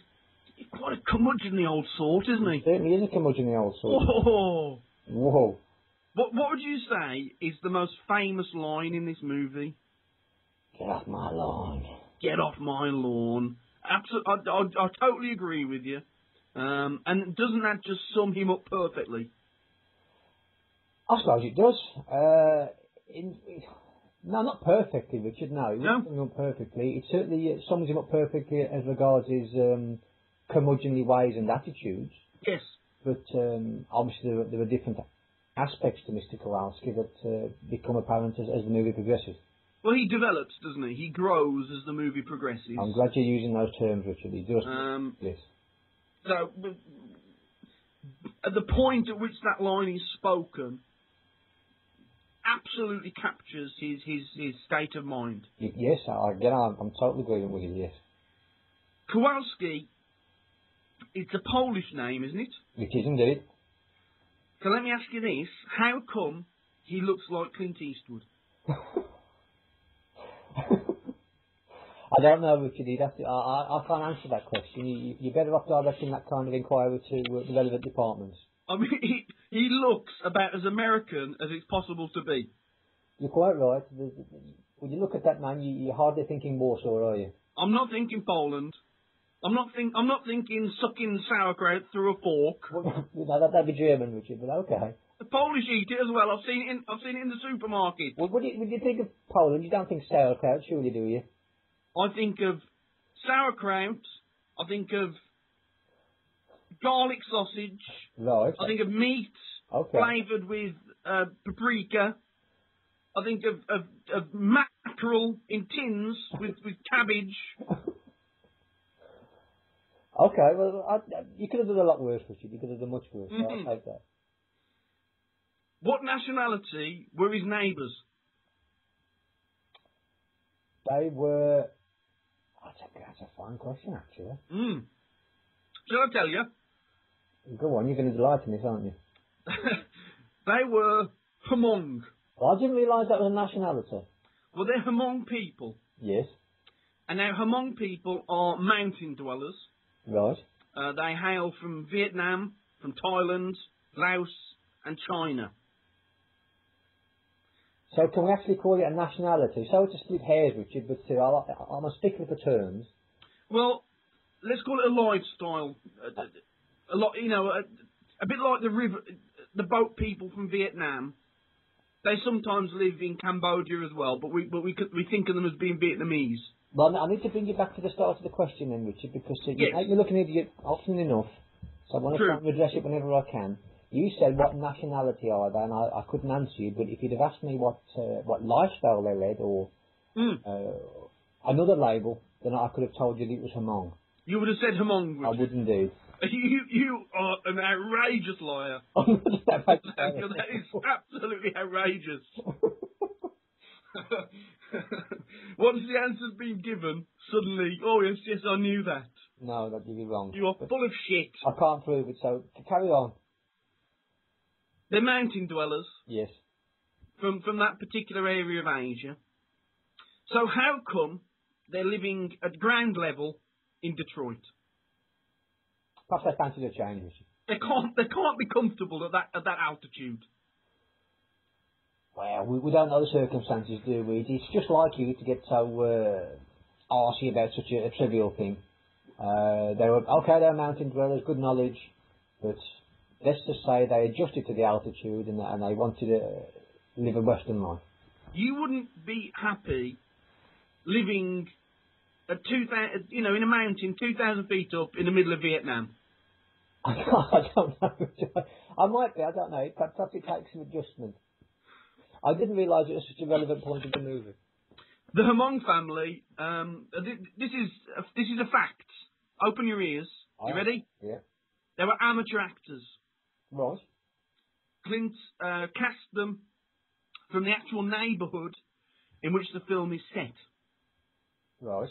quite a curmudgeonly old sort, isn't he? He certainly is a curmudgeonly old sort. Oh! Whoa. What would you say is the most famous line in this movie? Get off my lawn. Get off my lawn. Absolutely, I totally agree with you. And doesn't that just sum him up perfectly? I suppose it does. No, not perfectly, Richard. No, it wouldn't sum him up perfectly. It certainly sums him up perfectly as regards his curmudgeonly ways and attitudes. Yes. But obviously there were different aspects to Mr. Kowalski that become apparent as the movie progresses. Well, he develops, doesn't he? He grows as the movie progresses. I'm glad you're using those terms, Richard. He does. Yes. So, at the point at which that line is spoken, absolutely captures his state of mind. Yes, I'm totally agreeing with you, yes. Kowalski, it's a Polish name, isn't it? It is indeed. So let me ask you this. How come he looks like Clint Eastwood? I don't know, Richard. I can't answer that question. You're better off directing that kind of inquiry to the relevant departments. I mean, he looks about as American as it's possible to be. You're quite right. When you look at that man, you're hardly thinking Warsaw, are you? I'm not thinking Poland. I'm not thinking sucking sauerkraut through a fork. No, that'd be German, Richard, but okay. The Polish eat it as well. I've seen it in the supermarket. Well, when you think of Poland, you don't think sauerkraut, surely, do you? I think of sauerkraut. I think of garlic sausage. Right. I think of meat flavoured with paprika. I think of mackerel in tins with cabbage. Okay, well, you could have done a lot worse, Richard. You could have done much worse. So I'll take that. What nationality were his neighbours? They were... That's a fine question, actually. Shall I tell you? Go on, you're going to delight in this, aren't you? They were Hmong. Well, I didn't realise that was a nationality. Well, they're Hmong people. Yes. And now Hmong people are mountain dwellers. Right. They hail from Vietnam, from Thailand, Laos and China. So can we actually call it a nationality? So to split hairs, Richard, but I'm a stickler for terms. Well, let's call it a lifestyle. A bit like the boat people from Vietnam. They sometimes live in Cambodia as well, but we think of them as being Vietnamese. Well, I need to bring you back to the start of the question then, Richard, because you're looking at it often enough, so I want to try and redress it whenever I can. You said what nationality are they, and I couldn't answer you, but if you'd have asked me what lifestyle they led, or another label, then I could have told you that it was Hmong. You would have said Hmong, Richard. I would indeed. You are an outrageous liar. That is absolutely outrageous. Once the answer's been given, suddenly, oh yes, I knew that. No, that'd be wrong. You are full of shit. I can't prove it, so carry on. They're mountain dwellers. Yes. From that particular area of Asia. So how come they're living at ground level in Detroit? Perhaps they fancy a change. They can't be comfortable at that altitude. Well, we don't know the circumstances, do we? It's just like you to get so arsey about such a trivial thing. They're mountain dwellers, good knowledge, but let's just say they adjusted to the altitude and they wanted to live a Western life. You wouldn't be happy living at 2,000, in a mountain 2,000 feet up in the middle of Vietnam. I don't know. I might be, I don't know. Perhaps it takes some adjustment. I didn't realise it was such a relevant point of the movie. The Hmong family, this is a fact. Open your ears. You ready? Yeah. They were amateur actors. Right. Clint cast them from the actual neighbourhood in which the film is set. Right.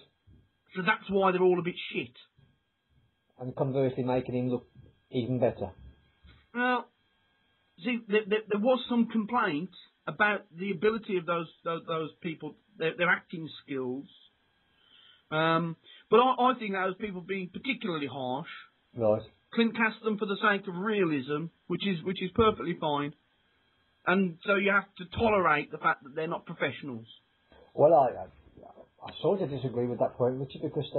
So that's why they're all a bit shit. And conversely making him look even better. Well, see, there was some complaint about the ability of those people, their acting skills. But I think those people being particularly harsh. Right. Clint cast them for the sake of realism, which is perfectly fine. And so you have to tolerate the fact that they're not professionals. Well, I sort of disagree with that point, Richard, because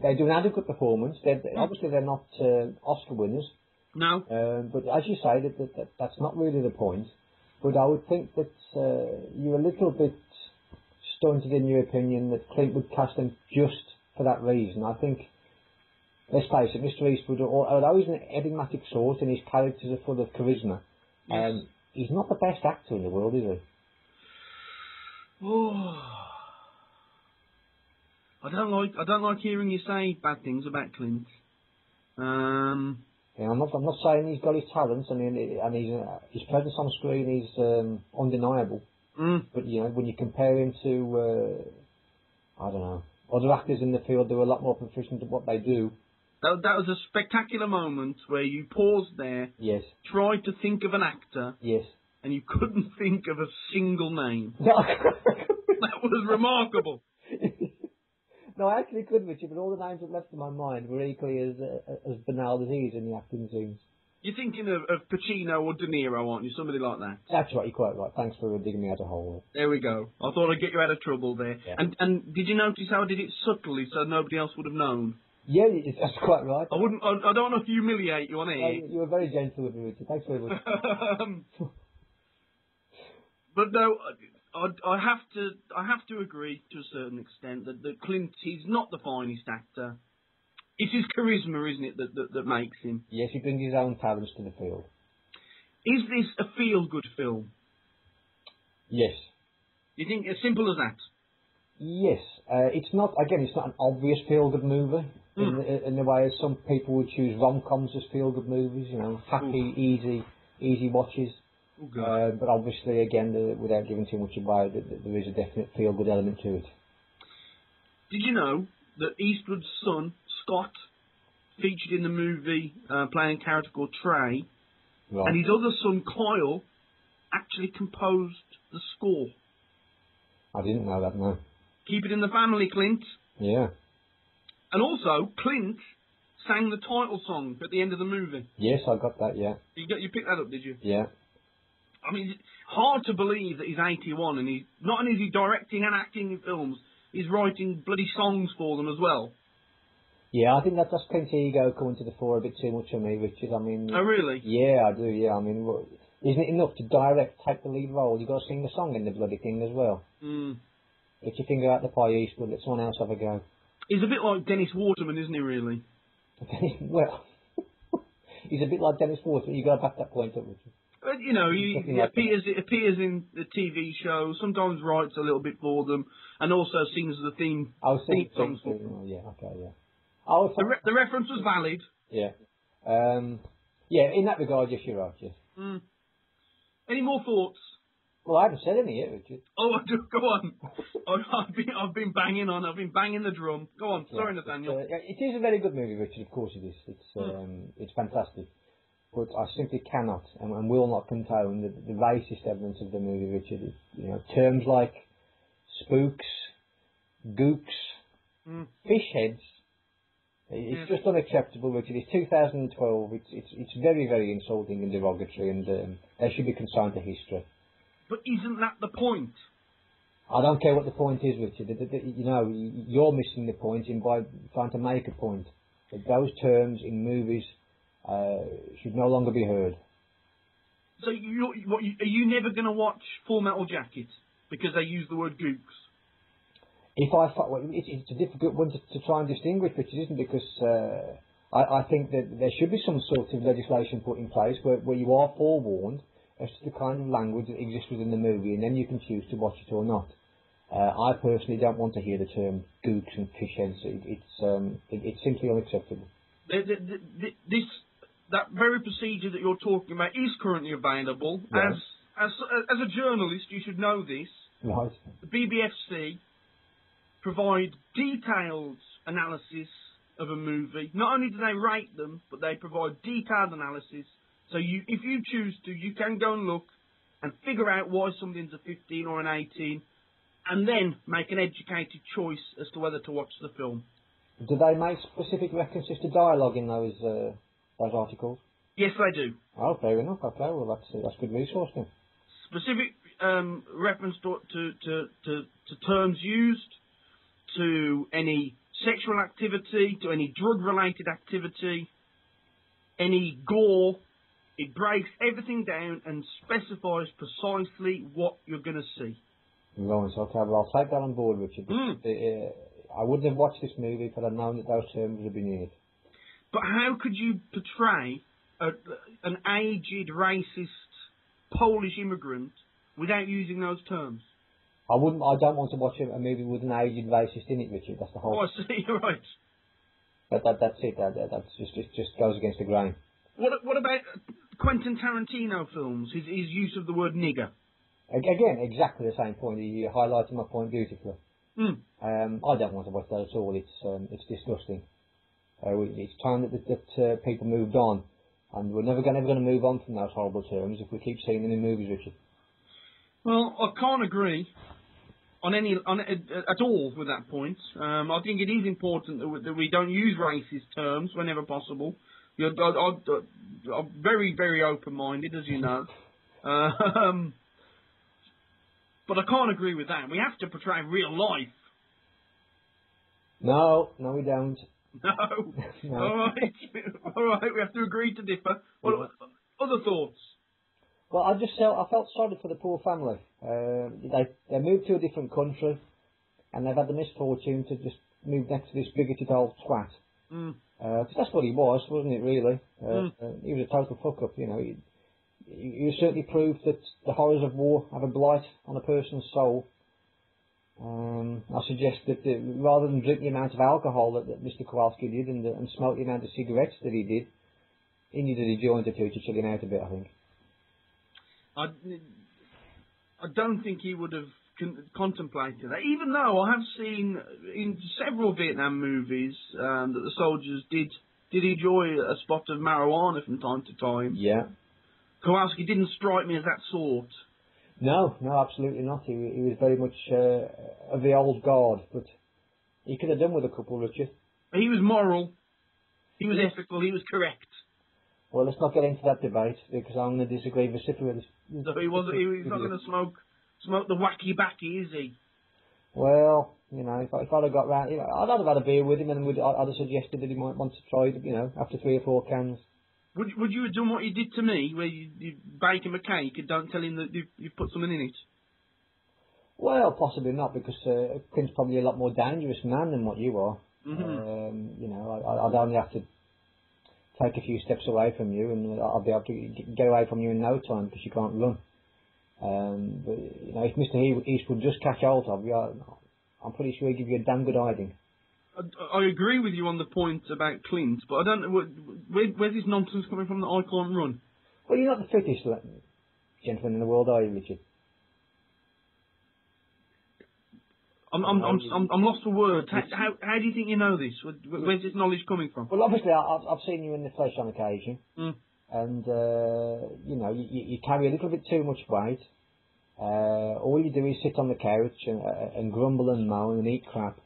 they do an adequate performance. Obviously, they're not Oscar winners. No. But as you say, that's not really the point. But I would think that you're a little bit stunted in your opinion that Clint would cast them just for that reason. I think, let's face it, Mr. Eastwood, although he's an enigmatic sort and his characters are full of charisma, he's not the best actor in the world, is he? Oh. I don't like hearing you say bad things about Clint. Yeah, I'm not saying he's got his talents and his presence on screen is undeniable. But when you compare him to I don't know, other actors in the field who are a lot more proficient at what they do. That was a spectacular moment where you paused there. Yes. Tried to think of an actor. Yes. And you couldn't think of a single name. No. That was remarkable. No, I actually could, Richard, but all the names that left in my mind were equally as banal as he is in the acting scenes. You're thinking of Pacino or De Niro, aren't you? Somebody like that. That's right, you're quite right. Thanks for digging me out a hole. There we go. I thought I'd get you out of trouble there. Yeah. And did you notice how I did it subtly so nobody else would have known? Yeah, that's quite right. I don't want to humiliate you on air. You were very gentle with me, Richard. Thanks very much. But no, I have to agree to a certain extent that Clint, he's not the finest actor. It's his charisma, isn't it, that makes him. Yes, he brings his own talents to the field. Is this a feel-good film? Yes. You think as simple as that? Yes. It's not an obvious feel-good movie in the way as some people would choose rom-coms as feel-good movies, happy, easy watches. Oh, but obviously, again, without giving too much away, there is a definite feel-good element to it. Did you know that Eastwood's son, Scott, featured in the movie playing a character called Trey, right. And his other son, Kyle, actually composed the score? I didn't know that, no. Keep it in the family, Clint. Yeah. And also, Clint sang the title song at the end of the movie. Yes, I got that, yeah. You picked that up, did you? Yeah. I mean, it's hard to believe that he's 81 and he's not only is he directing and acting in films, he's writing bloody songs for them as well. Yeah, I think that's Clint's ego coming to the fore a bit too much for me, Richard. I mean... Oh, really? Yeah, I do, yeah. I mean, isn't it enough to take the lead role? You've got to sing the song in the bloody thing as well. Get your finger out the pie, Eastwood. Let someone else have a go. He's a bit like Dennis Waterman, isn't he, really? Well, he's a bit like Dennis Waterman. You've got to back that point up, Richard. But, he appears in the TV show, sometimes writes a little bit for them, and also sings the theme songs for them. Yeah, okay, yeah. The reference was valid. Yeah. Yeah, in that regard, yes, you're right, yes. Any more thoughts? Well, I haven't said any yet, Richard. Oh, go on. I've been banging the drum. Go on, sorry, Nathaniel. It is a very good movie, Richard, of course it is. It's fantastic. But I simply cannot and will not condone the racist elements of the movie, Richard. Terms like spooks, gooks, fish heads. It's just unacceptable, Richard. It's 2012. It's very, very insulting and derogatory, and they should be consigned to history. But isn't that the point? I don't care what the point is, Richard. You're missing the point by trying to make a point. That those terms in movies should no longer be heard. So are you never going to watch Full Metal Jacket because they use the word gooks? It's a difficult one to try and distinguish, Richard, isn't it? Because I think that there should be some sort of legislation put in place where you are forewarned as to the kind of language that exists within the movie, and then you can choose to watch it or not. I personally don't want to hear the term gooks and fish heads. It's simply unacceptable. That very procedure that you're talking about is currently available. Right. As a journalist, you should know this. Right. The BBFC provide detailed analysis of a movie. Not only do they rate them, but they provide detailed analysis. So if you choose to, you can go and look and figure out why something's a 15 or an 18, and then make an educated choice as to whether to watch the film. Do they make specific references to dialogue in those articles? Yes, they do. Oh, fair enough. Okay, well that's good resource then. Specific reference to terms used, to any sexual activity, to any drug-related activity, any gore. It breaks everything down and specifies precisely what you're going to see. Right, okay, well I'll take that on board, Richard. I wouldn't have watched this movie if I'd known that those terms would have been used. But how could you portray an aged, racist Polish immigrant without using those terms? I don't want to watch a movie with an aged racist in it, Richard. That's the whole. Oh, I see. Right. That's it. That just goes against the grain. What about Quentin Tarantino films? His use of the word nigger. Again, exactly the same point. You highlighted my point beautifully. I don't want to watch that at all. It's disgusting. It's time that people moved on, and we're never going to move on from those horrible terms if we keep seeing them in movies, Richard. Well, I can't agree at all with that point. I think it is important that we don't use racist terms whenever possible. I'm very, very open-minded, as you know. But I can't agree with that. We have to portray real life. No, we don't. No. No. All right. We have to agree to differ. Well, other thoughts? Well, I felt sorry for the poor family. They moved to a different country, and they've had the misfortune to just move next to this bigoted old twat. Because that's what he was, wasn't it? Really, he was a total fuck up. You know, he certainly proved that the horrors of war have a blight on a person's soul. I suggest that rather than drink the amount of alcohol that Mr. Kowalski did and smoke the amount of cigarettes that he did, he needed a joint or two to chill him out a bit, I think. I don't think he would have contemplated that, even though I have seen in several Vietnam movies that the soldiers did enjoy a spot of marijuana from time to time. Yeah. Kowalski didn't strike me as that sort. No, absolutely not. He was very much of the old guard, but he could have done with a couple, Richard. He was moral, he was ethical, he was correct. Well, let's not get into that debate, because I'm going to disagree vociferously. So he's not going to smoke the wacky backy, is he? Well, you know, if I'd have got round, I'd have had a beer with him, and I'd have suggested that he might want to try it, after 3 or 4 cans. Would you have done what you did to me, where you bake him a cake and don't tell him that you've put something in it? Well, possibly not, because Clint's probably a lot more dangerous man than what you are. I'd only have to take a few steps away from you, and I'll be able to get away from you in no time, because you can't run. But if Mr. Eastwood just catch hold of you, I'm pretty sure he'll give you a damn good hiding. I agree with you on the point about Clint, but I don't know where's this nonsense coming from that I can't run. Well, you're not the fittest gentleman in the world, are you, Richard? I'm lost for words. How do you think you know this? Where's this knowledge coming from? Well, obviously, I've seen you in the flesh on occasion, and you carry a little bit too much weight. All you do is sit on the couch and grumble and moan and eat crap.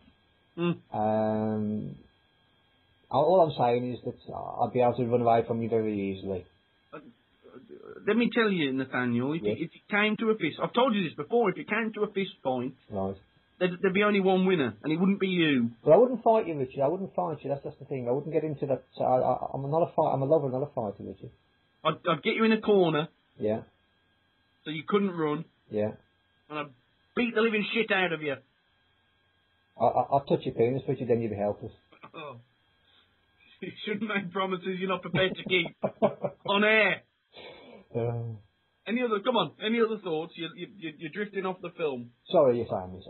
All I'm saying is that I'd be able to run away from you very easily. Let me tell you, Nathaniel, if it came to a fist, I've told you this before, if it came to a fist fight, right, there'd be only one winner, and it wouldn't be you. But I wouldn't fight you, Richard. I wouldn't fight you. That's the thing. I wouldn't get into that. I'm not a fight. I'm a lover, not a fighter, Richard. I'd get you in a corner. Yeah. So you couldn't run. Yeah. And I'd beat the living shit out of you. I'll touch your penis, Richard, then you'd be helpless. Oh. You shouldn't make promises you're not prepared to keep. On air. Any other thoughts? You're drifting off the film. Sorry, yes, I am.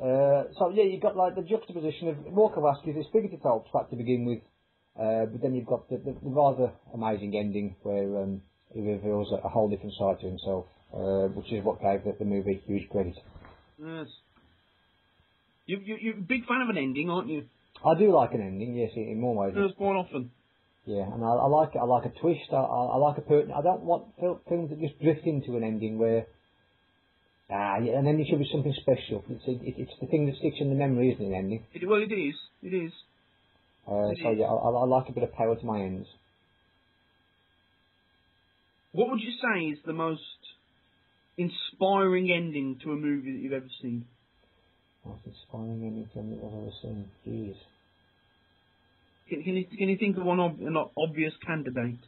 So, yeah, you've got, like, the juxtaposition of Walker Vasquez, this figurative helps back to begin with, but then you've got the rather amazing ending where he reveals a whole different side to himself, which is what gave the movie huge credit. Yes. You're a big fan of an ending, aren't you? I do like an ending, yes, in more ways. Yes, quite often. Yeah, and I like it. I like a twist. I like I don't want films that just drift into an ending where, yeah, an ending should be something special. It's the thing that sticks in the memory, isn't it? An ending. Well, it is. It is. So yeah, I like a bit of power to my ends. What would you say is the most inspiring ending to a movie that you've ever seen? Most inspiring ending to a movie I've ever seen. Jeez. Can you think of an obvious candidate?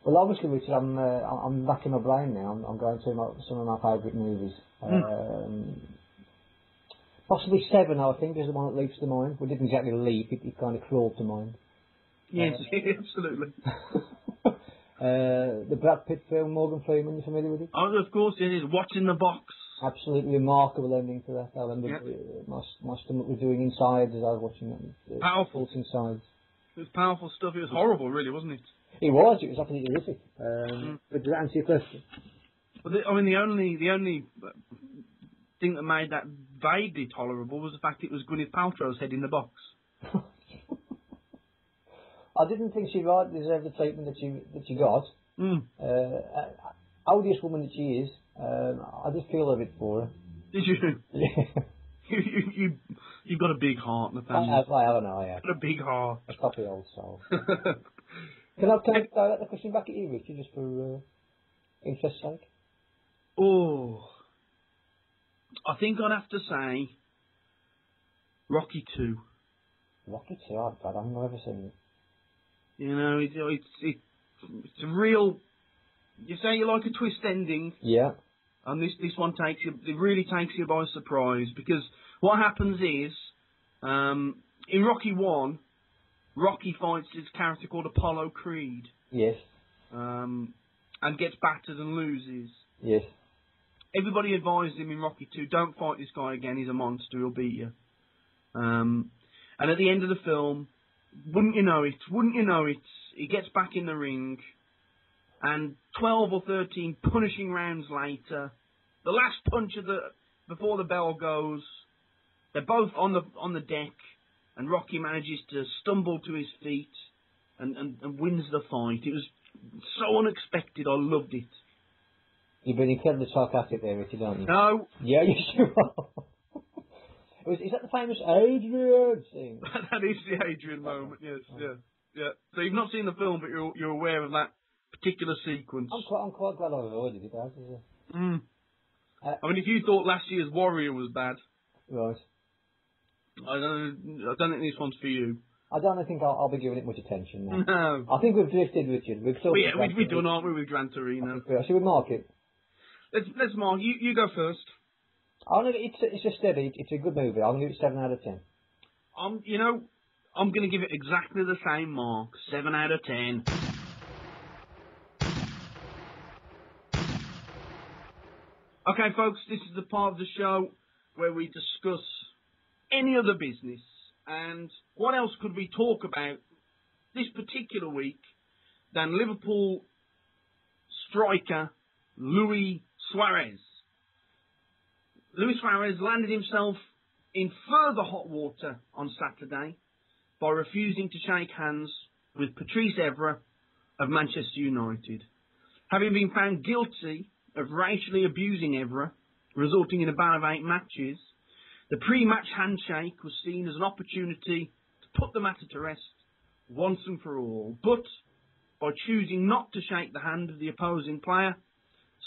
Well, obviously, Richard, I'm racking my brain now. I'm going through some of my favourite movies. Possibly Seven, I think, is the one that leaps to mind. Well, it didn't exactly leap; it kind of crawled to mind. Yes, absolutely. The Brad Pitt film, Morgan Freeman. You familiar with it? Oh, of course, it is. What's in the box? Absolutely remarkable ending to that. I remember my stomach was doing insides as I was watching that. Powerful. Insides. It was powerful stuff. It was horrible, really, wasn't it? It was absolutely horrific. But does that answer your question? Well, the only thing that made that vaguely tolerable was the fact it was Gwyneth Paltrow's head in the box. I didn't think she deserved the treatment that she got. Odious woman that she is, I just feel a bit for her. Did you? Yeah. You've got a big heart, Nathaniel. I don't know, yeah. You've got a big heart. A copy old soul. Can I direct the question back at you, Richard, just for interest's sake? Oh, I think I'd have to say Rocky 2. Rocky 2? I haven't ever seen it. You know, it's a real. You say you like a twist ending. Yeah. And this one it really takes you by surprise, because what happens is, in Rocky 1, Rocky fights this character called Apollo Creed. Yes. And gets battered and loses. Yes. Everybody advised him in Rocky 2, don't fight this guy again, he's a monster, he'll beat you. And at the end of the film, wouldn't you know it, he gets back in the ring, and 12 or 13 punishing rounds later, the last punch before the bell goes, they're both on the deck, and Rocky manages to stumble to his feet and wins the fight. It was so unexpected, I loved it. You've been incredibly sarcastic there, Richard, aren't you? No. Yeah, you sure are. Is that the famous Adrian scene? That is the Adrian moment, yes, yeah. So you've not seen the film, but you're aware of that particular sequence. I'm quite glad I avoided it, actually. I mean, if you thought last year's Warrior was bad, right. I don't think this one's for you. I don't think I'll be giving it much attention now. No. I think we've drifted, Richard. We've done, aren't we, with Gran Torino? Should we mark it? Let's mark. You go first. It's a steady. It's a good movie. I'm going to give it 7 out of 10. I'm going to give it exactly the same mark, 7 out of 10. Okay, folks, this is the part of the show where we discuss any other business. And what else could we talk about this particular week than Liverpool striker Luis Suarez? Luis Suarez landed himself in further hot water on Saturday by refusing to shake hands with Patrice Evra of Manchester United. Having been found guilty of racially abusing Evra, resulting in a ban of 8 matches, the pre-match handshake was seen as an opportunity to put the matter to rest once and for all. But by choosing not to shake the hand of the opposing player,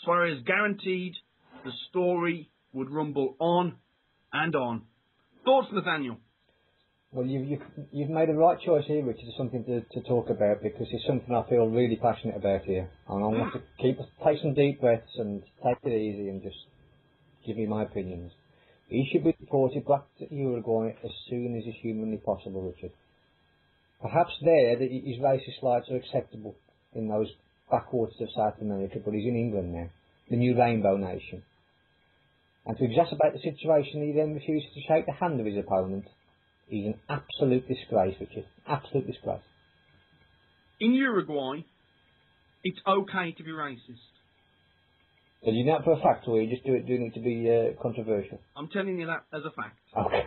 Suarez guaranteed the story would rumble on and on. Thoughts, Nathaniel? Well, you've made a right choice here, Richard. It's something to talk about because it's something I feel really passionate about here. And I want to take some deep breaths and take it easy and just give me my opinions. He should be deported back to Uruguay as soon as is humanly possible, Richard. Perhaps there his racist slides are acceptable in those backwaters of South America, but he's in England now, the new rainbow nation. And to exacerbate the situation, he then refuses to shake the hand of his opponent. He's an absolute disgrace, Richard. Absolute disgrace. In Uruguay, it's okay to be racist. So you know that for a fact, or are you just doing it to be controversial? I'm telling you that as a fact. Okay.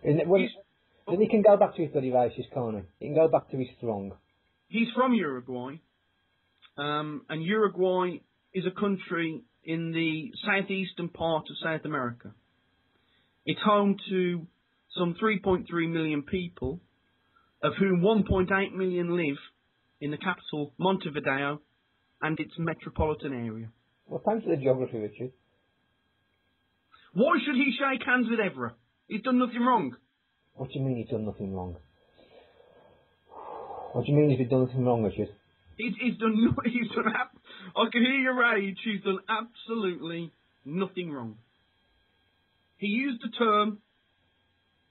Then he can go back to his bloody racist, can't he? He can go back to his throng. He's from Uruguay, and Uruguay is a country in the southeastern part of South America. It's home to some 3.3 million people, of whom 1.8 million live in the capital, Montevideo, and its metropolitan area. Well, thanks for the geography, Richard. Why should he shake hands with Evra? He's done nothing wrong. What do you mean he's done nothing wrong? What do you mean he's done nothing wrong, Richard? He's done. I can hear your rage. He's done absolutely nothing wrong. He used a term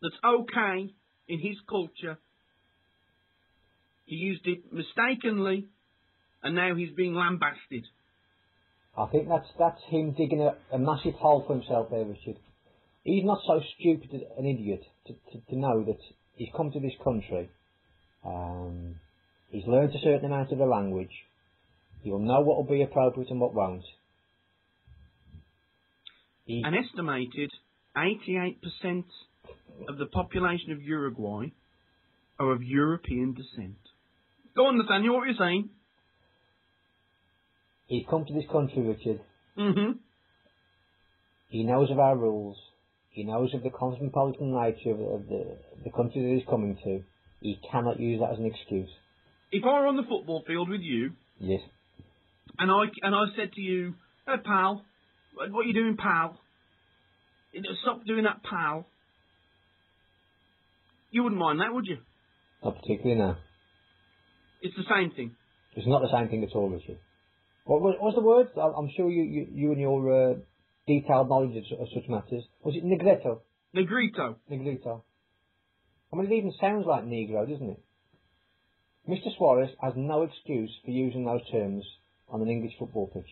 that's okay in his culture. He used it mistakenly, and now he's being lambasted. I think that's him digging a massive hole for himself there, Richard. He's not so stupid an idiot to know that he's come to this country. He's learned a certain amount of the language. He'll know what will be appropriate and what won't. An estimated 88% of the population of Uruguay are of European descent. Go on, Nathaniel, what were you saying? He's come to this country, Richard. Mm-hmm. He knows of our rules. He knows of the cosmopolitan nature of the country that he's coming to. He cannot use that as an excuse. If I were on the football field with you, yes, and I said to you, "Hey, pal, what are you doing, pal? Stop doing that, pal." You wouldn't mind that, would you? Not particularly, no. It's the same thing. It's not the same thing at all, Richard. What's the word? I'm sure you and your detailed knowledge of such matters. Was it negrito? Negrito. Negrito. I mean, it even sounds like negro, doesn't it? Mr. Suarez has no excuse for using those terms on an English football pitch.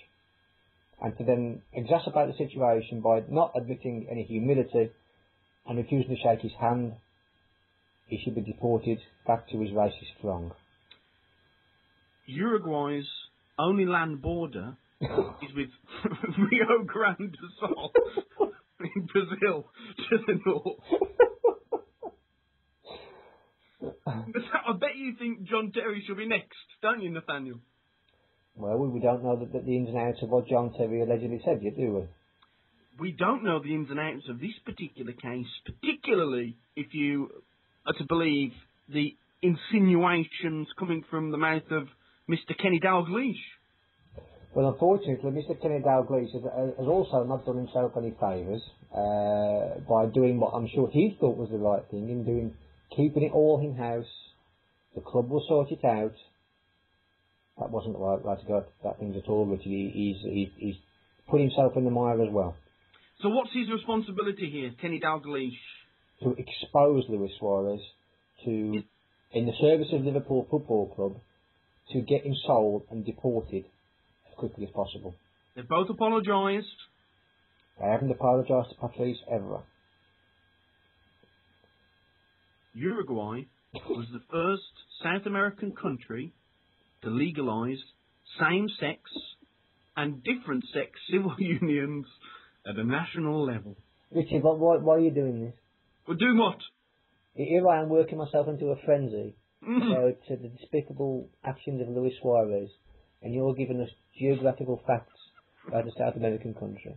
And to then exacerbate the situation by not admitting any humility and refusing to shake his hand, he should be deported back to his racist throng. Uruguay's only land border is with Rio Grande do Sul in Brazil to the north. I bet you think John Terry should be next, don't you, Nathaniel? Well, we don't know the ins and outs of what John Terry allegedly said yet, do we? We don't know the ins and outs of this particular case, particularly if you are to believe the insinuations coming from the mouth of Mr. Kenny Dalglish. Well, unfortunately, Mr. Kenny Dalglish has also not done himself any favours by doing what I'm sure he thought was the right thing, in keeping it all in-house. The club will sort it out. That wasn't the right way to go about things at all, Richard. He's put himself in the mire as well. So what's his responsibility here, Kenny Dalglish? To expose Luis Suarez in the service of Liverpool Football Club, to get him sold and deported as quickly as possible. They've both apologised. They haven't apologised to Patrice Evra. Uruguay was the first South American country to legalise same-sex and different-sex civil unions at a national level. Richard, why are you doing this? Well, doing what? Here I am working myself into a frenzy about the despicable actions of Luis Suarez, and you're giving us geographical facts about a South American country.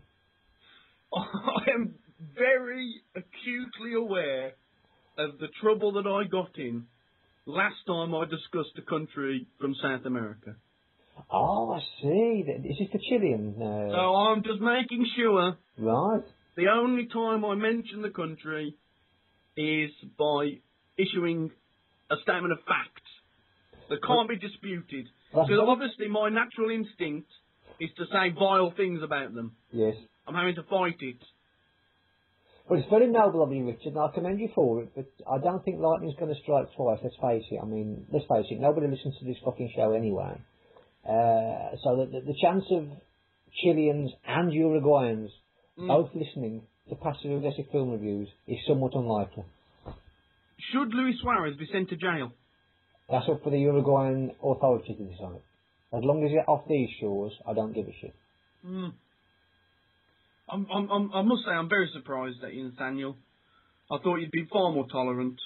I am very acutely aware of the trouble that I got in last time I discussed a country from South America. Oh, I see. Is this the Chilean? So I'm just making sure. Right. The only time I mention the country is by issuing a statement of fact that can't be disputed. Because obviously my natural instinct is to say vile things about them. Yes. I'm having to fight it. Well, it's very noble of you, Richard, and I commend you for it, but I don't think lightning's going to strike twice, let's face it. I mean, let's face it, nobody listens to this fucking show anyway. So the chance of Chileans and Uruguayans both listening to passive-aggressive film reviews is somewhat unlikely. Should Luis Suarez be sent to jail? That's up for the Uruguayan authorities to decide. As long as you're off these shores, I don't give a shit. I must say I'm very surprised at you, Nathaniel. I thought you'd be far more tolerant.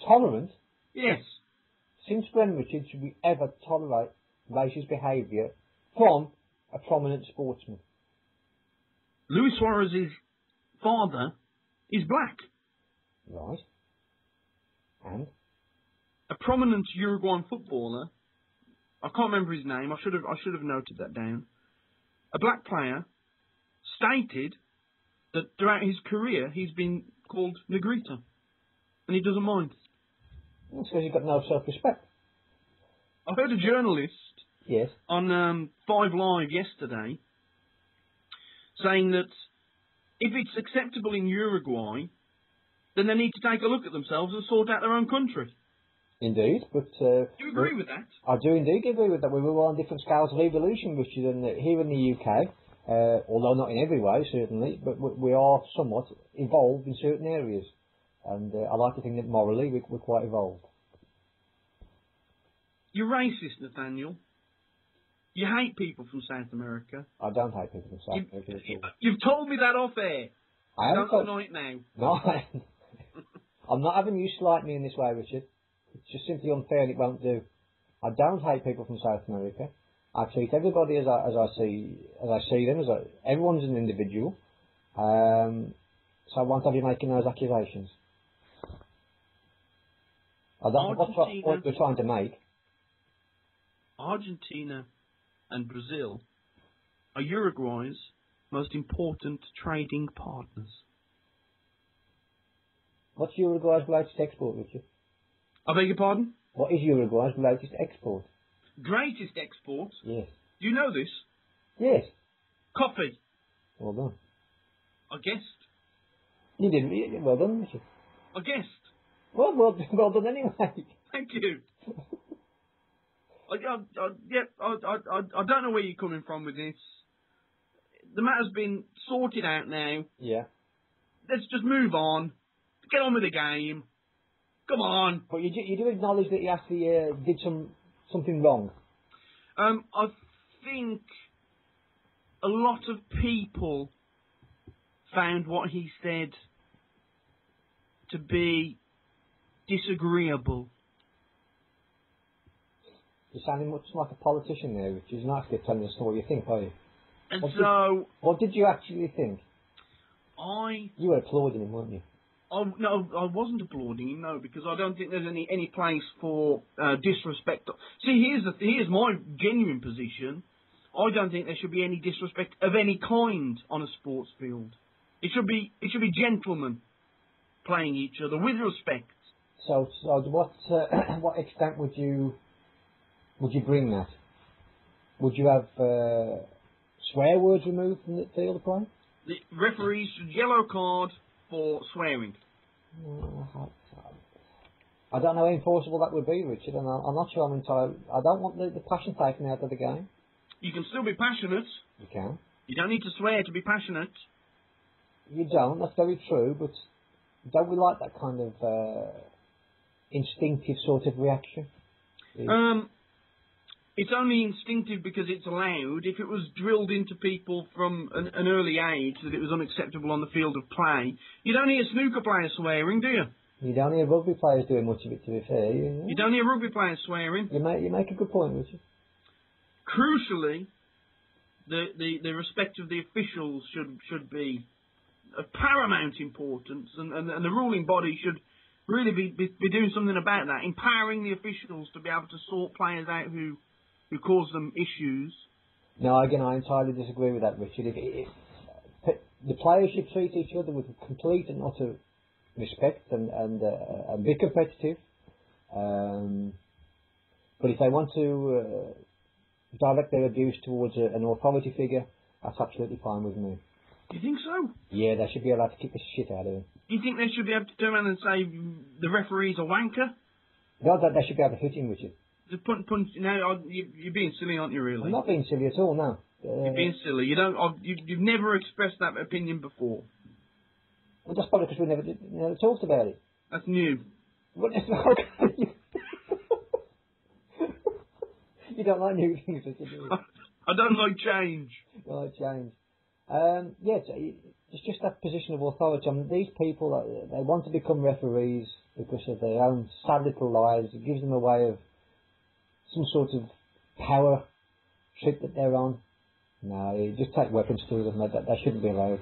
Tolerant? Yes. Since when, Richard, should we ever tolerate racist behaviour from a prominent sportsman? Luis Suarez's father is black. Right. And? A prominent Uruguayan footballer, I can't remember his name, I should have noted that down. A black player stated that throughout his career he's been called Negrito. And he doesn't mind. That's because he's got no self-respect. I heard a journalist Yes. on 5 Live yesterday saying that if it's acceptable in Uruguay, then they need to take a look at themselves and sort out their own country. Indeed, but... Do you agree with that? I do indeed agree with that. We were on different scales of evolution, Richard, and here in the UK, although not in every way, certainly, but we are somewhat evolved in certain areas. And I like to think that morally we're quite evolved. You're racist, Nathaniel. You hate people from South America. I don't hate people from South America at all. You've told me that off air. I haven't Don't deny it now. No, I'm not having you slight me in this way, Richard. It's just simply unfair and it won't do. I don't hate people from South America. I treat everybody as I see them. Everyone's an individual. So I won't have you making those accusations. I don't know what we're trying to make. Argentina and Brazil are Uruguay's most important trading partners. What's Uruguay's latest export, Richard? I beg your pardon? What is Uruguay's latest export? Greatest export? Yes. Do you know this? Yes. Coffee. Well done. I guessed. You did really well done, Richard. I guessed. Well done anyway. Thank you. I don't know where you're coming from with this. The matter's been sorted out now. Yeah. Let's just move on. Get on with the game. Come on. But you do acknowledge that he actually did something wrong. I think a lot of people found what he said to be disagreeable. You're sounding much like a politician there, which is not actually telling us what you think, are you? And what did you actually think? You were applauding him, weren't you? No, I wasn't applauding him, no, because I don't think there's any place for disrespect. See, here's my genuine position. I don't think there should be any disrespect of any kind on a sports field. It should be gentlemen playing each other with respect. So to what extent would you bring that? Would you have swear words removed from the field of play? The referees should yellow card for swearing. I don't know how enforceable that would be, Richard, and I'm not sure I'm entirely... I don't want the passion taken out of the game. You can still be passionate. You can. You don't need to swear to be passionate. You don't, that's very true, but don't we like that kind of instinctive sort of reaction? It's only instinctive because it's allowed. If it was drilled into people from an early age that it was unacceptable on the field of play, you don't hear snooker players swearing, do you? You don't hear rugby players doing much of it, to be fair. You don't hear rugby players swearing. You make a good point, Richard. Crucially, the respect of the officials should be of paramount importance, and the ruling body should really be doing something about that, empowering the officials to be able to sort players out who cause them issues. No, again, I entirely disagree with that, Richard. the players should treat each other with complete and utter respect and be competitive. But if they want to direct their abuse towards an authority figure, that's absolutely fine with me. Do you think so? Yeah, they should be allowed to kick the shit out of him. Do you think they should be able to turn around and say the referee's a wanker? No, they should be able to hit him with it. Just punch. No, you're being silly, aren't you? Really? I'm not being silly at all, no. You're being silly. You don't. You've never expressed that opinion before. Well, that's probably because we never talked about it. That's new. What is You don't like new things, do you? I don't like change. You like change. Yeah, it's just that position of authority. I mean, these people, they want to become referees because of their own sad little lives. It gives them a way of some sort of power trip that they're on. No, you just take weapons to them. They shouldn't be allowed.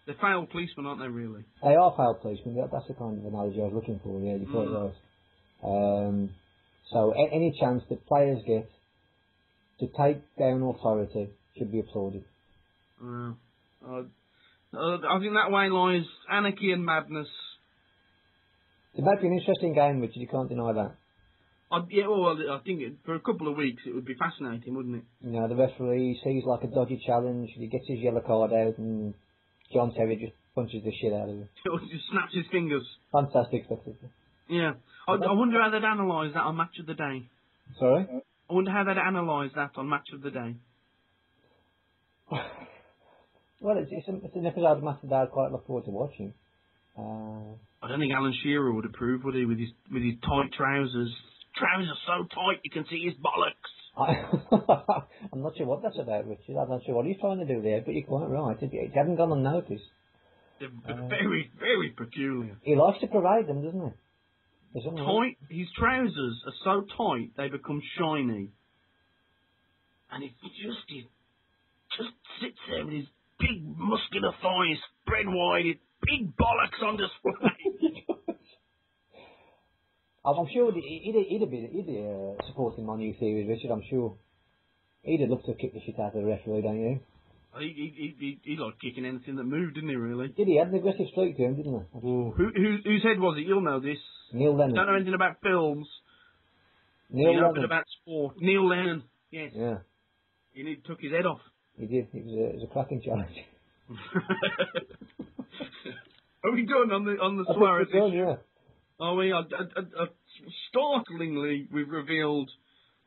They're failed policemen, aren't they, really? They are failed policemen. That's the kind of analogy I was looking for, yeah, you put it right. So any chance that players get to take down authority should be applauded. I think that way lies anarchy and madness. It might be an interesting game, Richard, you can't deny that. I think for a couple of weeks it would be fascinating, wouldn't it? You know, the referee sees like a dodgy challenge, he gets his yellow card out, and John Terry just punches the shit out of him. Or just snaps his fingers. Fantastic spectacle. Yeah. I wonder how they'd analyse that on Match of the Day. Sorry? I wonder how they'd analyse that on Match of the Day. Well, it's an episode of Match of the Day I quite look forward to watching. I don't think Alan Shearer would approve, would he, with his tight trousers? Trousers so tight you can see his bollocks. I'm not sure what that's about, Richard. I'm not sure what he's trying to do there, but you're quite right. It hasn't gone unnoticed. They're very, very peculiar. He likes to parade them, doesn't he? Tight. His trousers are so tight they become shiny, and he just sits there with his big muscular thighs spread wide, his big bollocks on display. I'm sure he'd be supporting my new theories, Richard. I'm sure he'd have loved to kick the shit out of the referee, don't you? He liked kicking anything that moved, didn't he? Really? Did he? Had an aggressive streak to him, didn't he? Oh, whose head was it? You'll know this. Neil Lennon. Don't know anything about films. Neil Lennon. Nothing about sport. Neil Lennon. Yes. Yeah. He took his head off. He did. It was a cracking challenge. Are we done on the Suarez issue? Yeah. Are we? Startlingly, we've revealed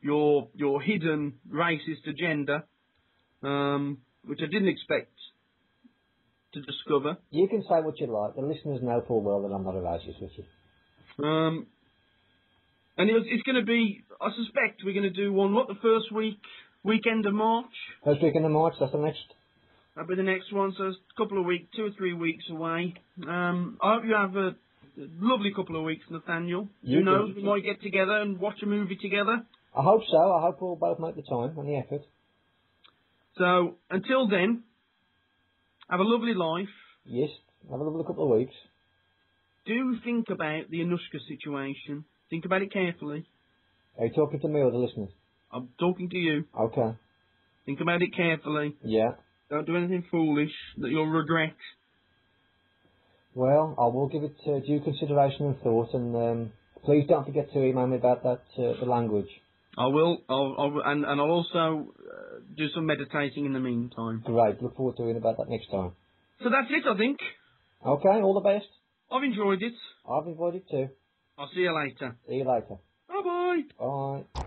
your hidden racist agenda, which I didn't expect to discover. You can say what you like. The listeners know full well that I'm not a racist, Richard. And it's going to be, I suspect we're going to do one, the first weekend of March? First weekend of March, that's the next. That'll be the next one, so it's a couple of weeks, 2 or 3 weeks away. I hope you have a lovely couple of weeks, Nathaniel. Who knows, we might get together and watch a movie together. I hope so. I hope we'll both make the time and the effort. So, until then, have a lovely life. Yes, have a lovely couple of weeks. Do think about the Anushka situation. Think about it carefully. Are you talking to me or the listeners? I'm talking to you. Okay. Think about it carefully. Yeah. Don't do anything foolish that you'll regret. Well, I will give it due consideration and thought, and please don't forget to email me about that the language. I will. And I'll also do some meditating in the meantime. Great. Look forward to hearing about that next time. So that's it, I think. Okay. All the best. I've enjoyed it. I've enjoyed it too. I'll see you later. See you later. Bye-bye. Bye.